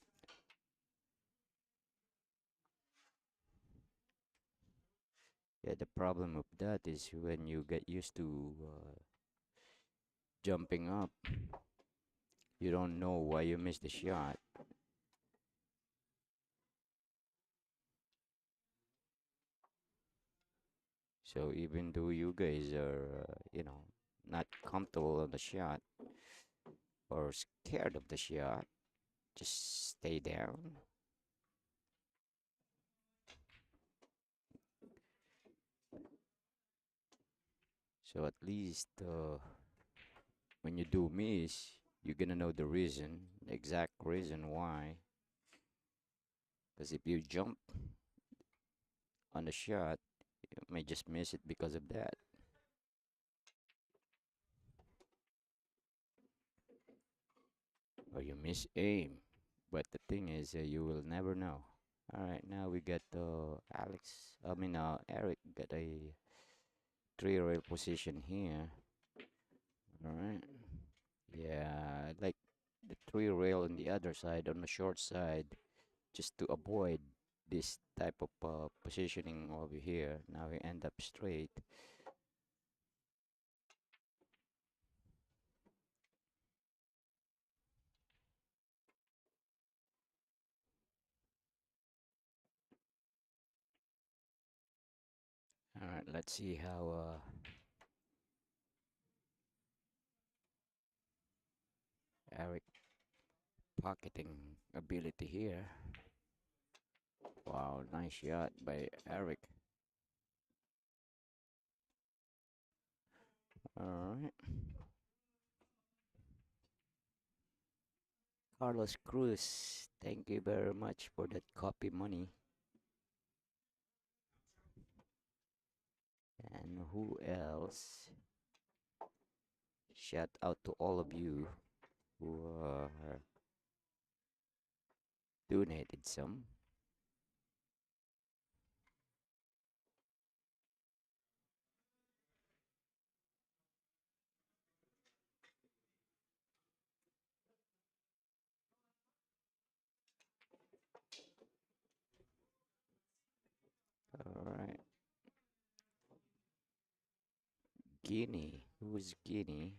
Yeah, the problem with that is when you get used to jumping up, you don't know why you missed the shot. So even though you guys are, not comfortable on the shot or scared of the shot, just stay down. So at least when you do miss, you're gonna know the reason, the exact reason why. Because if you jump on the shot, you may just miss it because of that. Or you miss aim. But the thing is, you will never know. Alright, now we got Eric got a 3 rail position here. Alright. Yeah, like the 3 rail on the other side, on the short side, just to avoid this type of positioning over here. Now we end up straight. All right, let's see how Eric pocketing ability here. Wow, nice shot by Eric. All right. Carlos Cruz, thank you very much for that copy money. And who else? Shout out to all of you who donated some. All right. Guinea. Who's Guinea?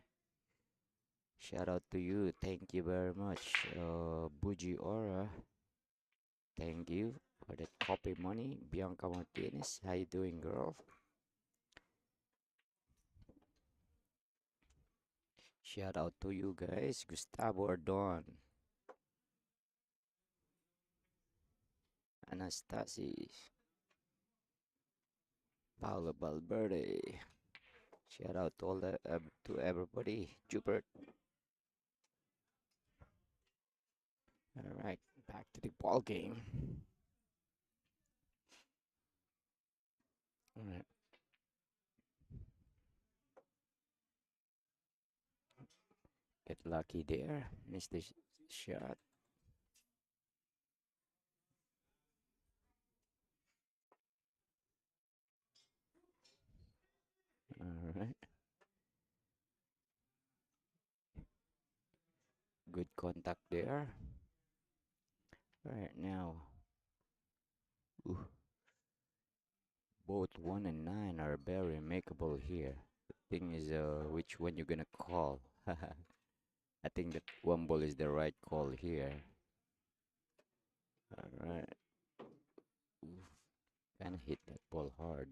Shout out to you. Thank you very much. Buji Aura. Thank you for that copy money. Bianca Martinez. How you doing, girl? Shout out to you guys. Gustavo Ardon. Anastasis. Paolo Valverde. Shout out to all to everybody. Jupert. All right, back to the ball game. All right. Get lucky there. Missed the shot. All right. Good contact there. All right, now. Ooh, both 1 and 9 are very makeable here. The thing is, which one you're gonna call? I think that one ball is the right call here. All right. Oof, kinda hit that ball hard.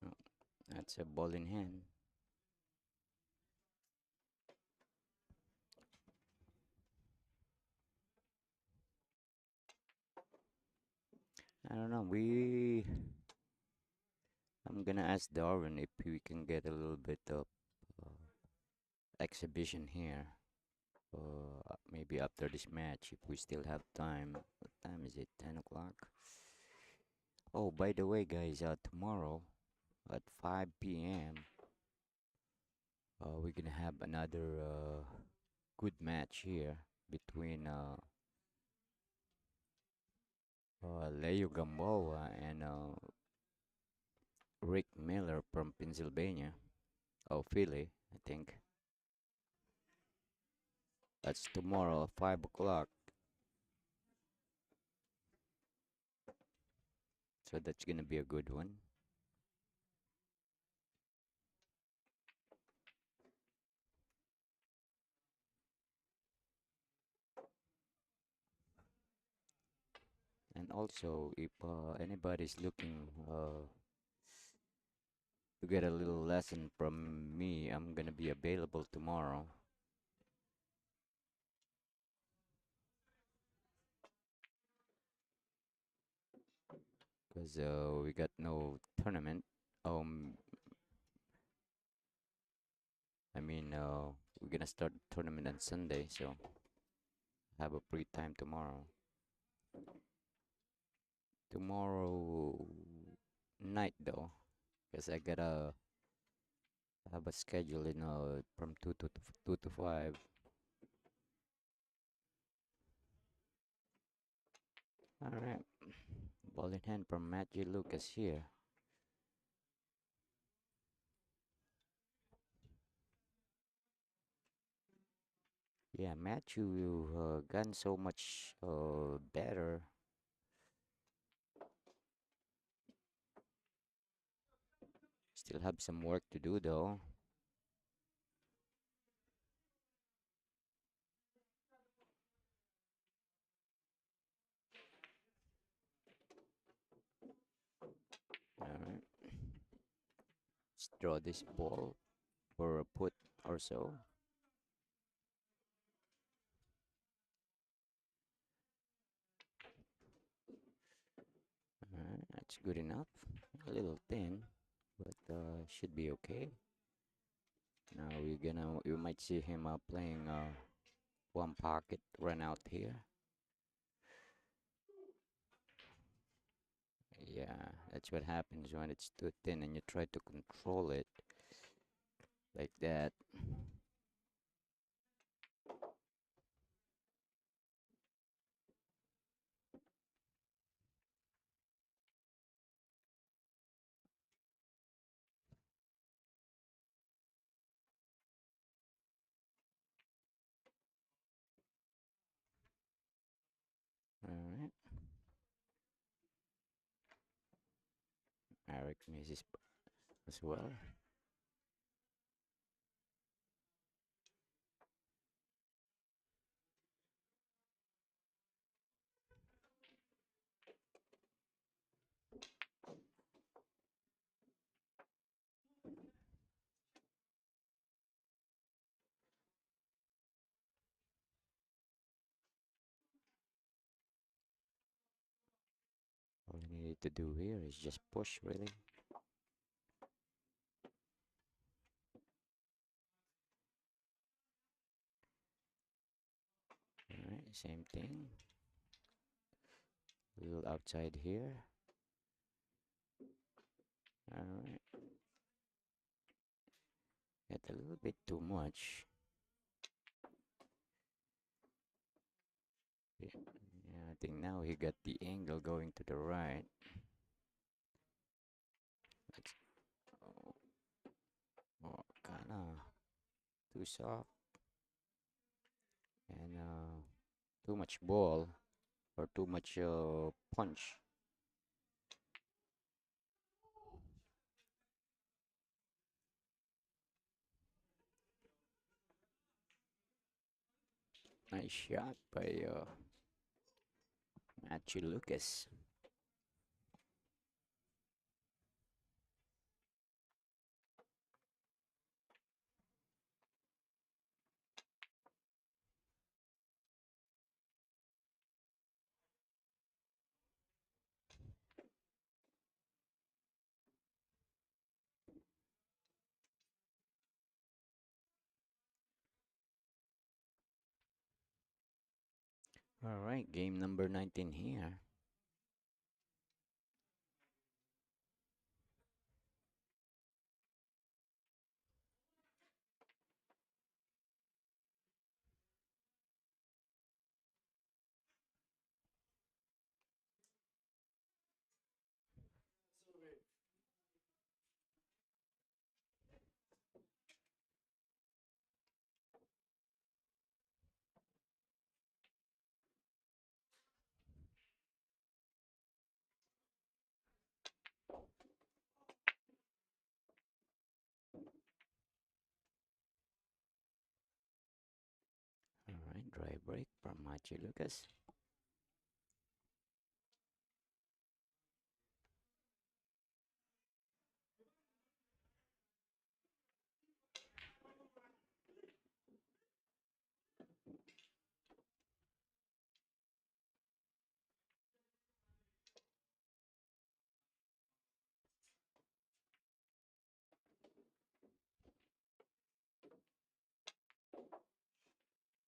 Oh, that's a ball in hand. I don't know. I'm gonna ask Darwin if we can get a little bit of uh, exhibition here. Maybe after this match, if we still have time. What time is it? 10 o'clock. Oh, by the way, guys, tomorrow at 5 p.m., we're gonna have another good match here between Leo Gamboa and Rick Miller from Pennsylvania. Oh, Philly, I think. That's tomorrow at 5 o'clock. So that's gonna be a good one. And also, if anybody's looking to get a little lesson from me, I'm gonna be available tomorrow. Because we got no tournament. Um, we're gonna start the tournament on Sunday, so have a free time tomorrow. Tomorrow night though, because I gotta have a schedule, from 2 to 5. Alright, ball in hand from Matthew Lukas here. Yeah, Matthew gotten so much better. Still have some work to do though. Alright, let's draw this ball for a put or so. Alright, that's good enough. A little thin, but should be okay. Now we might see him playing one pocket run out here. Yeah, that's what happens when it's too thin and you try to control it like that. Alright, Eric misses as well. All you need to do here is just push, really. Alright, same thing. A little outside here. Alright, get a little bit too much. Yeah, I think now he got the angle going to the right. Let's, oh, oh kinda too soft and too much ball or too much punch. Nice shot by Matthew Lukas. All right, game number 19 here. All right, dry break from Matthew Lukas.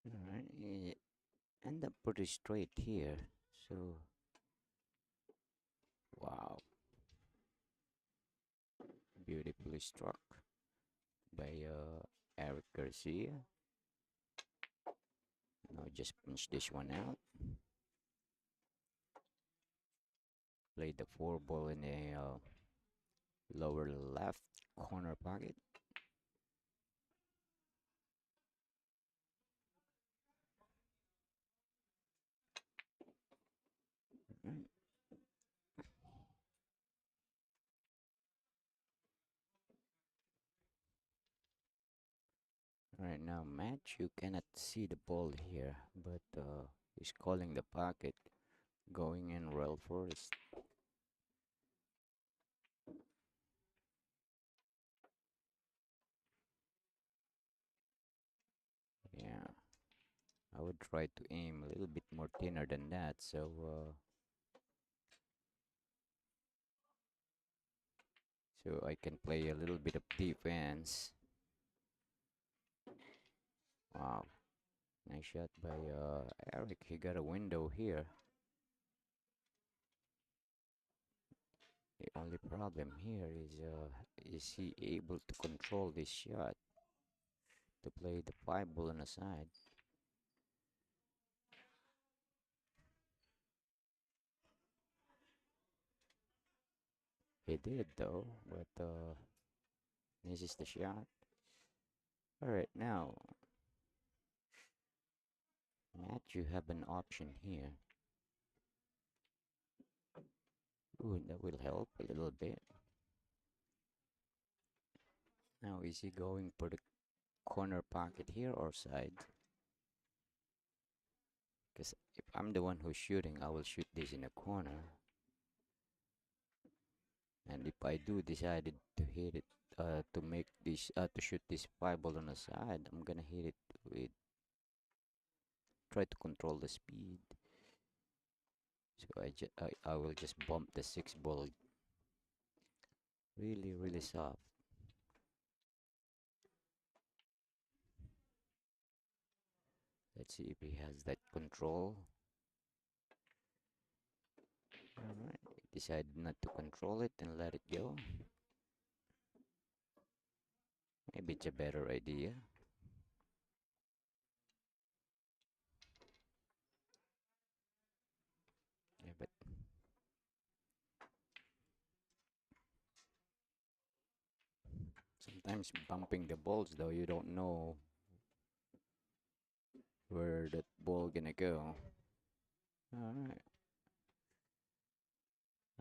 All right, he end up pretty straight here. So, wow, beautifully struck by Erick Garcia. Now just pinch this one out. play the four ball in a lower left corner pocket. Right. Right now, match, you cannot see the ball here, but he's calling the pocket, going in rail first. Yeah, I would try to aim a little bit more thinner than that, so I can play a little bit of defense. Wow, nice shot by Erick. He got a window here. The only problem here is he able to control this shot to play the five ball on the side? He did though, but misses the shot. All right, now Matt, you have an option here. Ooh, that will help a little bit. Now, is he going for the corner pocket here or side? Because if I'm the one who's shooting, I will shoot this in a corner. And if I do decided to hit it, to shoot this five ball on the side, I'm gonna hit it with, try to control the speed. So I will just bump the six ball really, really soft. Let's see if he has that control. Alright, decided not to control it and let it go. Maybe it's a better idea. Yeah, but sometimes bumping the balls though, you don't know where that ball gonna go. Alright.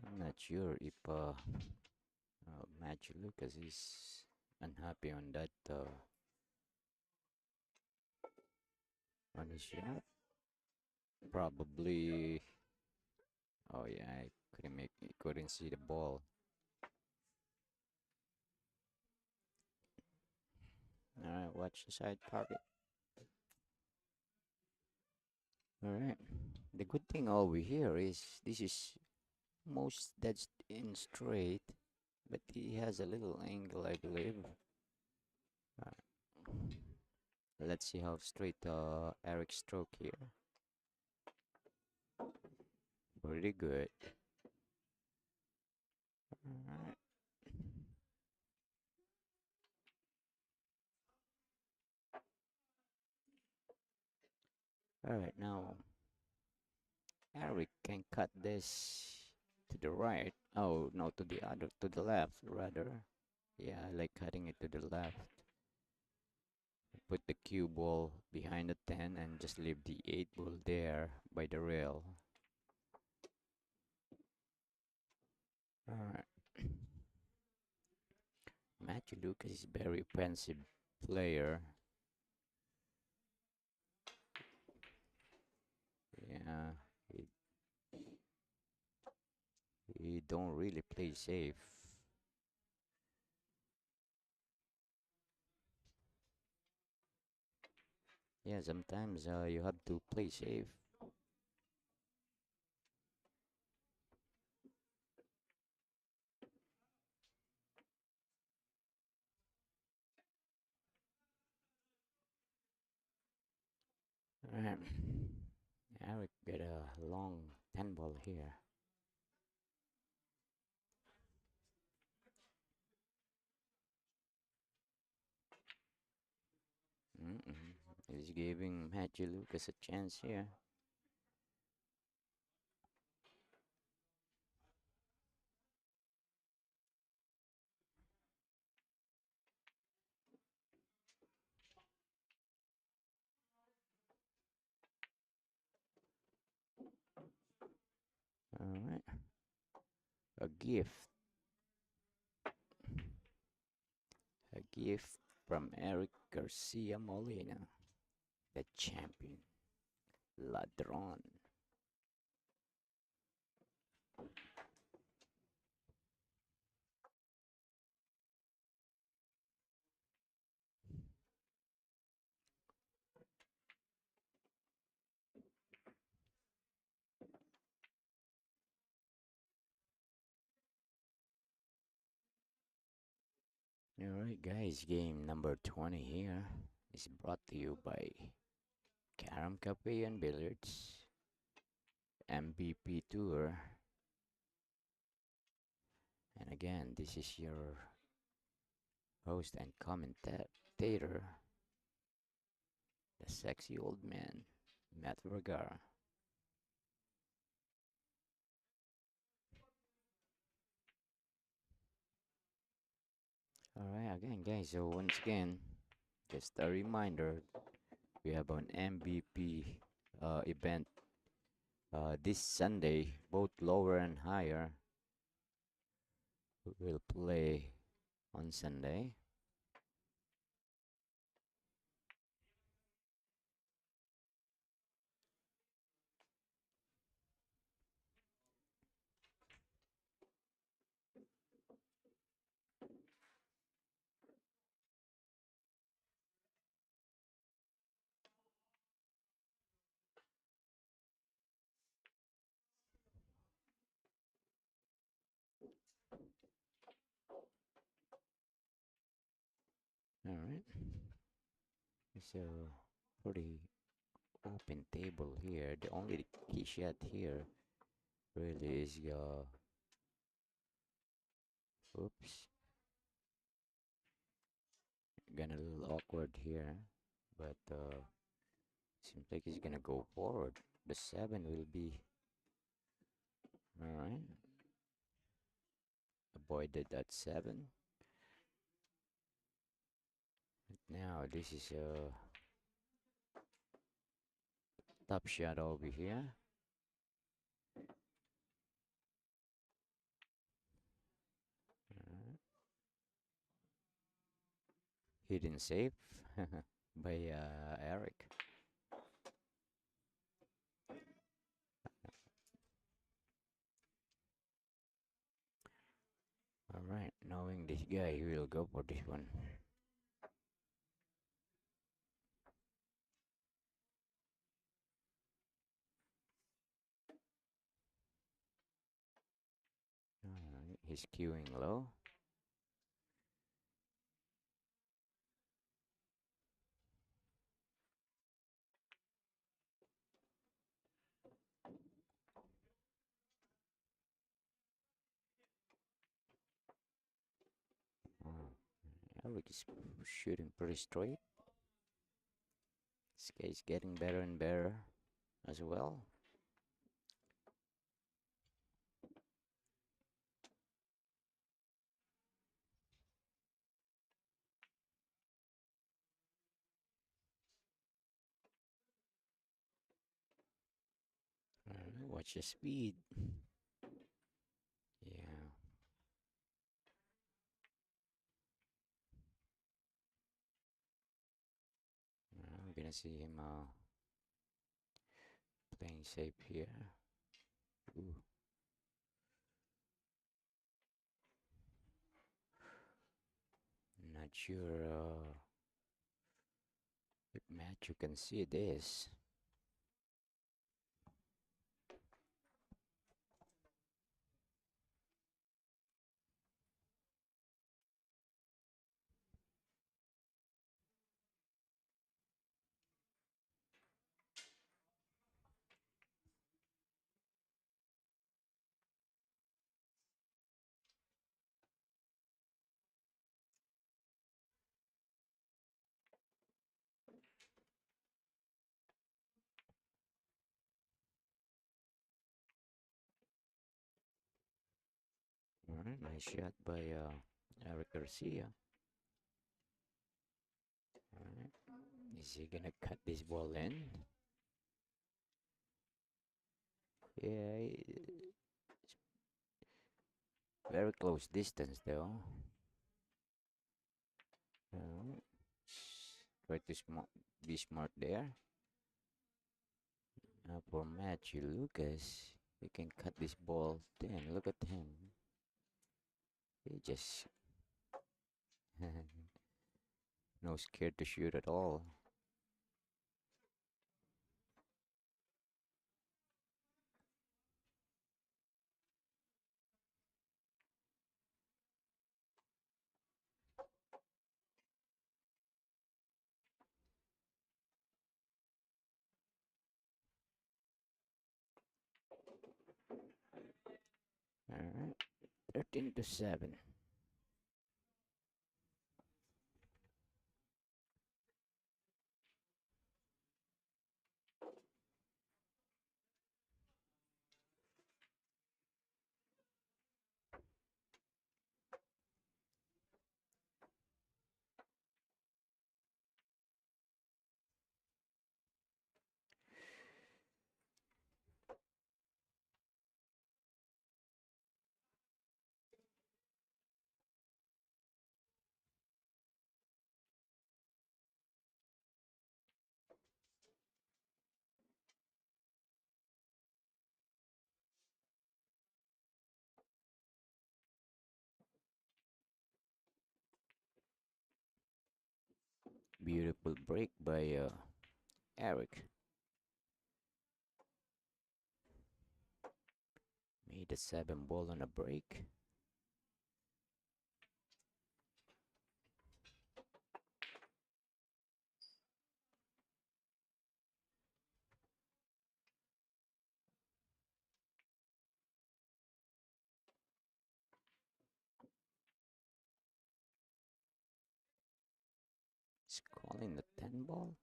I'm not sure if Match Lucas is unhappy on that on his shot. Probably. Oh yeah, I couldn't see the ball. Alright, watch the side pocket. Alright. The good thing over here is this is most dead in straight, but he has a little angle, I believe. Let's see how straight Erick stroke here. Pretty good. Alright. Alright, now Erick can cut this to the right. Oh, no, to the left, rather. Yeah, I like cutting it to the left. Put the cue ball behind the 10 and just leave the 8 ball there by the rail. Alright. Matthew Lucas is very offensive player. Yeah, he don't really play safe. Yeah, sometimes you have to play safe. Alright. Erick get a long 10 ball here. He's giving Matthew Lucas a chance here. a gift. A gift from Erick Garcia Molina, the champion. Ladron. Alright, guys, game number 20 here is brought to you by Carom Cafe and Billiards, MVP Tour. And again, this is your host and commentator, the sexy old man, Matt Vergara. Alright, again, guys, so once again, just a reminder, we have an MVP event this Sunday, both lower and higher will play on Sunday. Alright, so pretty open table here. The only key shot here really is oops, gonna a little awkward here, but seems like he's gonna go forward. The 7 will be alright. Avoided that 7. But now this is a top shot over here. Alright. Hidden safe by Erick. Alright, knowing this guy, he will go for this one. Alright, he's queuing low. Oh, Erick is shooting pretty straight. This guy's getting better and better as well. Watch the speed. Yeah. We're gonna see him playing safe here. Ooh. Not sure if Matt you can see this. Alright, nice shot by Erick Garcia. Alright, is he gonna cut this ball in? Yeah, Very close distance though. Alright. Try to be smart there. Now for Matthew Lucas, he can cut this ball. Then look at him. He just no scared to shoot at all. Alright. 13-7. Beautiful break by Erick. Made a 7 ball on a break. He's calling the 10 ball.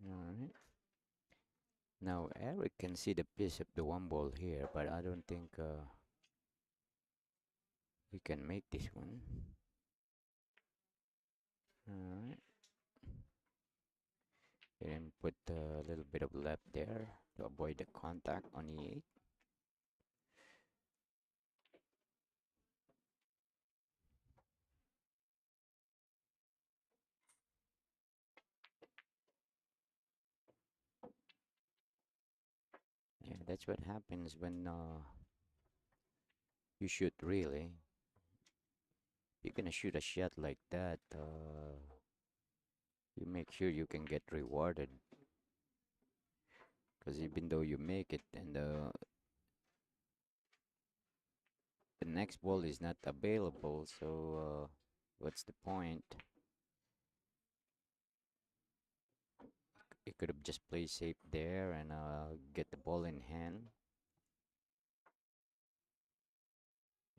Alright. Now Erick can see the piece of the 1 ball here, but I don't think he can make this one. Alright. And put a little bit of left there to avoid the contact on E8. Yeah, that's what happens when you shoot really. If you're gonna shoot a shot like that, you make sure you can get rewarded. Because even though you make it and the next ball is not available, so what's the point? He could have just played safe there and get the ball in hand.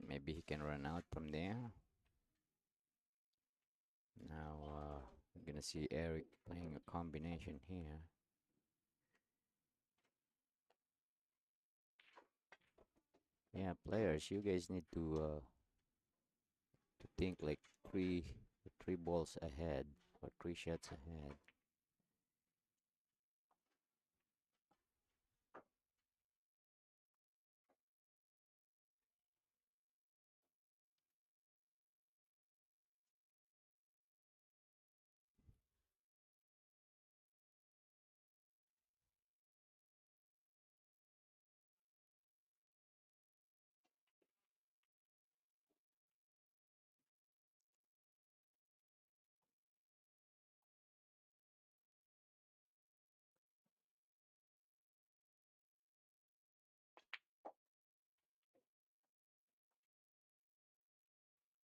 Maybe he can run out from there. Now I'm gonna see Erick playing a combination here. Yeah, players, you guys need to think like three balls ahead or 3 shots ahead.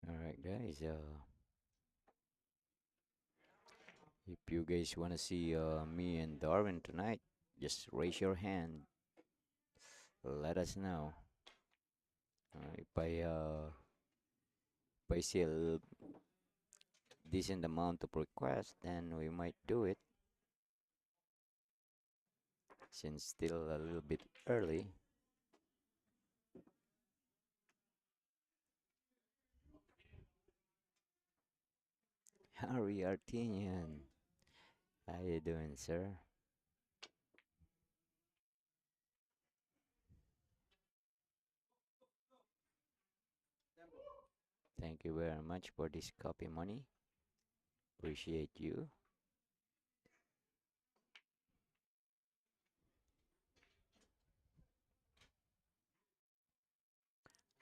All right, guys. If you guys wanna see me and Darwin tonight, just raise your hand. Let us know. If I see a decent amount of requests, then we might do it. Since still a little bit early. Harry Artinian. How you doing, sir? Thank you very much for this copy money. Appreciate you.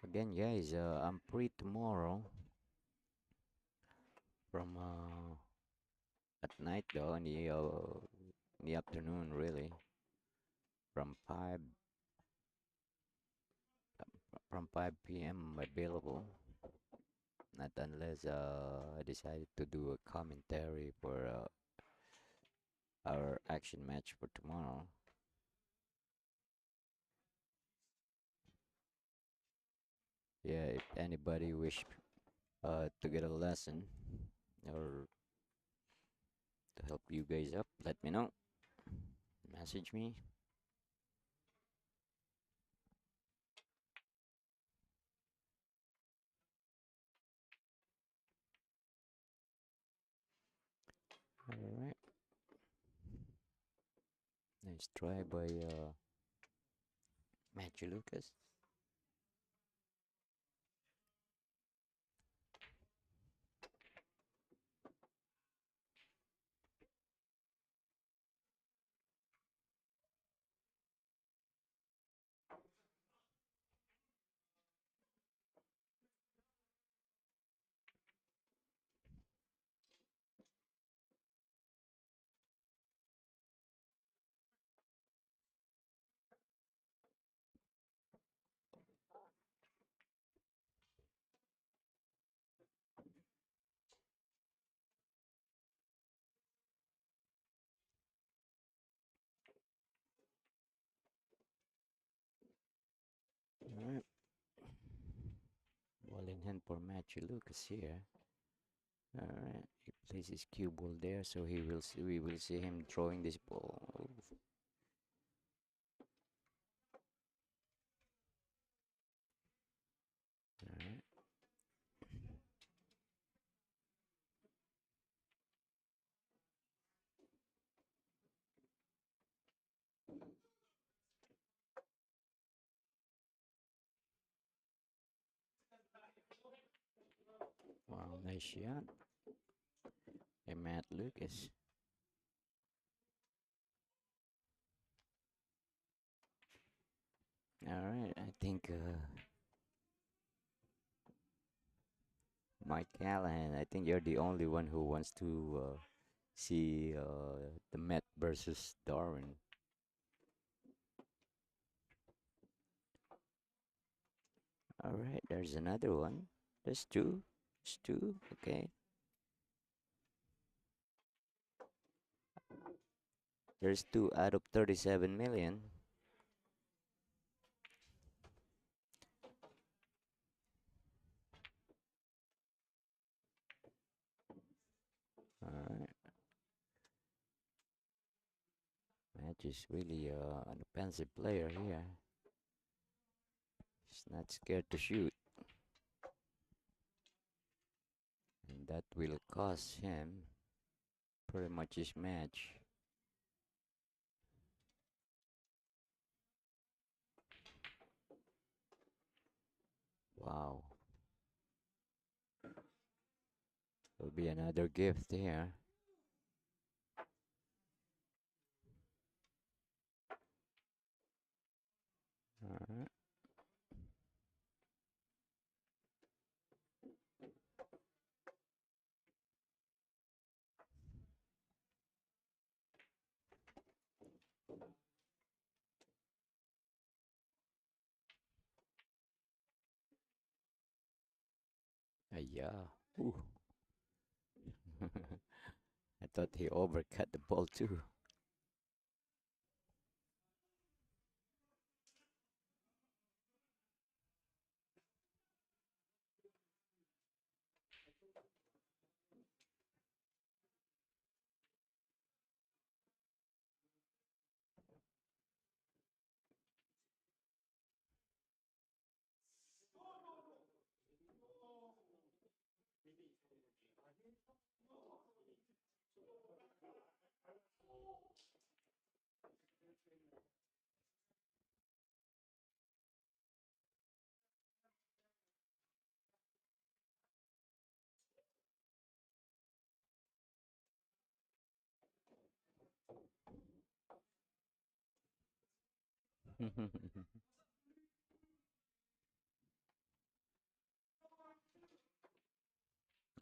Again, guys, I'm free tomorrow from at night though, in the afternoon really, from 5 p.m. available. Not unless I decided to do a commentary for our action match for tomorrow. Yeah, if anybody wish to get a lesson or to help you guys up, let me know. Message me. Alright. Nice try by Matthew Lucas. Alright. Ball in hand for Matthew Lucas here. Alright. He plays his cue ball there, so we will see him throwing this ball. Alright. Wow, nice shot. Hey, Matt Lucas. Alright, I think Mike Callahan, I think you're the only one who wants to see the Met versus Darwin. Alright, there's another one. There's two. There's two. Okay. There's two out of 37 million. Alright. Match is really an offensive player here. He's not scared to shoot. And that will cost him pretty much his match. Wow. Will be another gift here. Alright. Yeah. Ooh. I thought he overcut the ball too.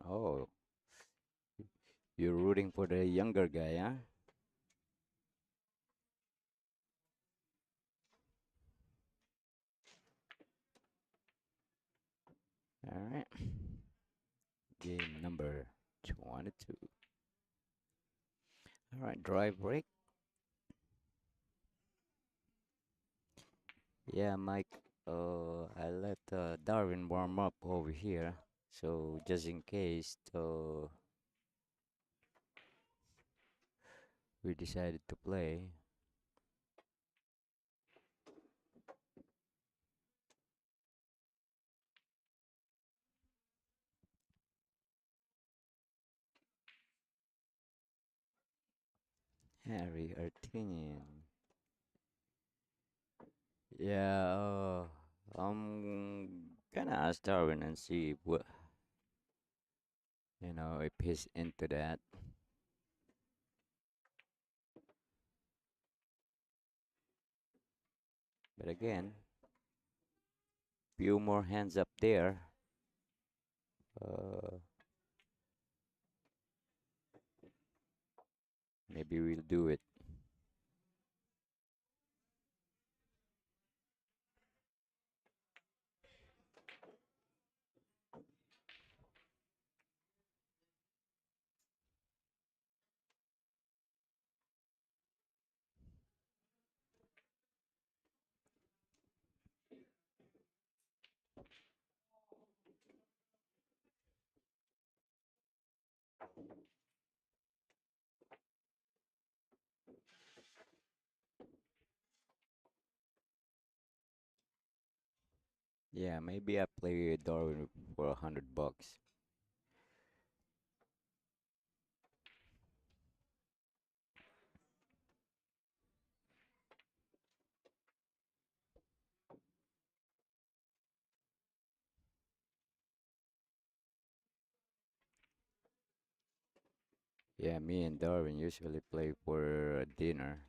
Oh, you're rooting for the younger guy, huh? All right. Game number 22. All right, drive break. Yeah, Mike. I let Darwin warm up over here, so just in case, we decided to play. Harry Artinian. Yeah, I'm gonna ask Darwin and see what, if he's into that. But again, few more hands up there. Uh, Maybe we'll do it. Yeah, maybe I play Darwin for $100. Yeah, me and Darwin usually play for dinner.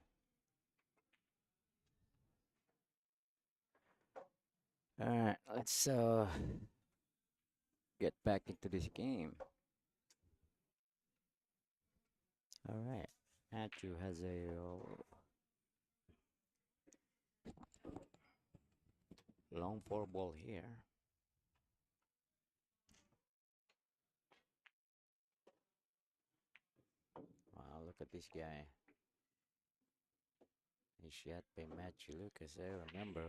Alright, let's get back into this game. Alright, Matthew has a long four ball here. Wow, look at this guy. He's shot by Matthew Lukas. I remember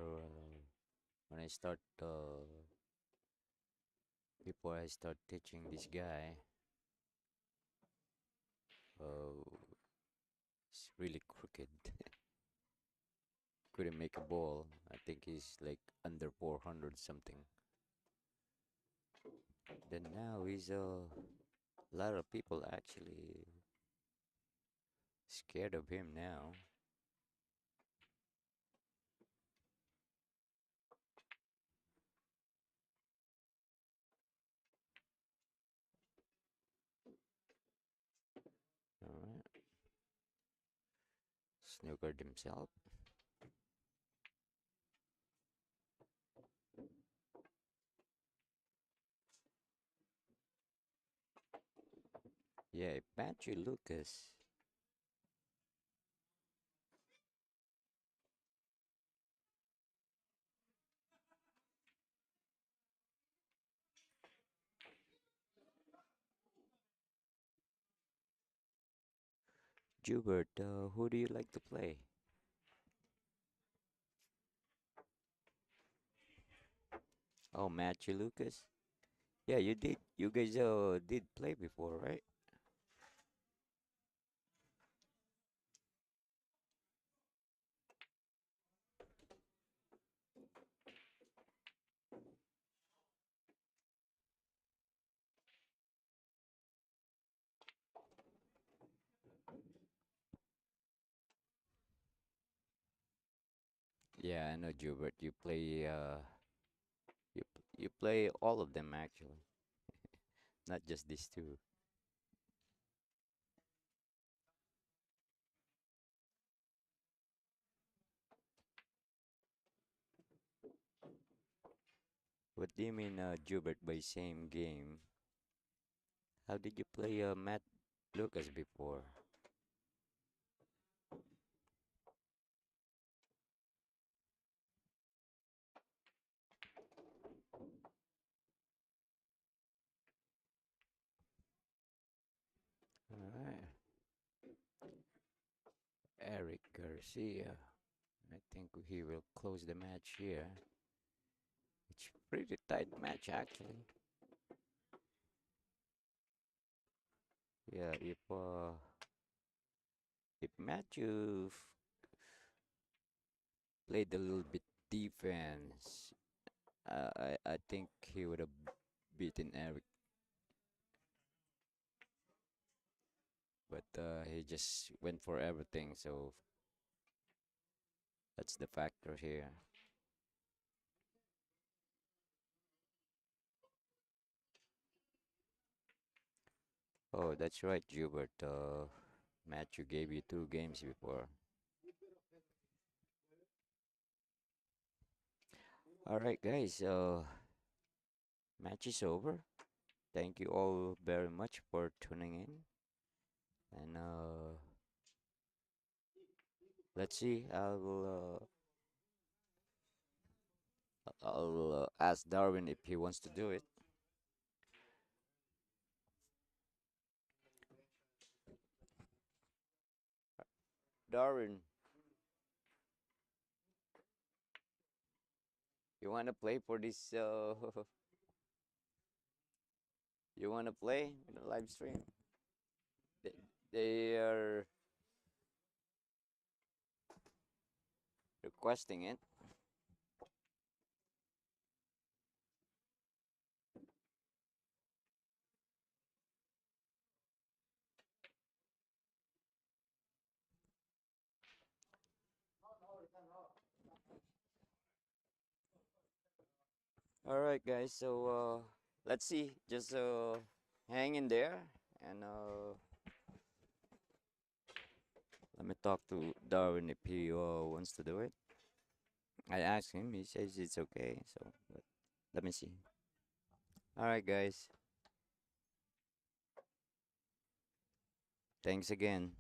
when I start, before I start teaching this guy, it's really crooked. Couldn't make a ball. I think he's like under 400 something. Then now he's a lot of people actually scared of him now. Alright. Snookered himself. Yeah, Patrick Lucas. Jubert, who do you like to play? Oh, Matthew Lucas. Yeah, you did. You guys did play before, right? Yeah, I know, Jubert. You play all of them actually, not just these two. What do you mean, Jubert, by same game? How did you play Matt Lucas before? Alright. Erick Garcia. I think he will close the match here. It's pretty tight match actually. Yeah, if Matthew played a little bit defense, I think he would have beaten Eric, but he just went for everything, so that's the factor here. Oh, that's right, Gilbert. Matthew gave you 2 games before. All right, guys. Match is over. Thank you all very much for tuning in, and let's see. I'll ask Darwin if he wants to do it. Darwin, you wanna play for this? You wanna play in the live stream? They, they are requesting it. All right, guys. So let's see. Just hang in there, and let me talk to Darwin if he wants to do it. I asked him. He says it's okay. So let me see. All right, guys. Thanks again.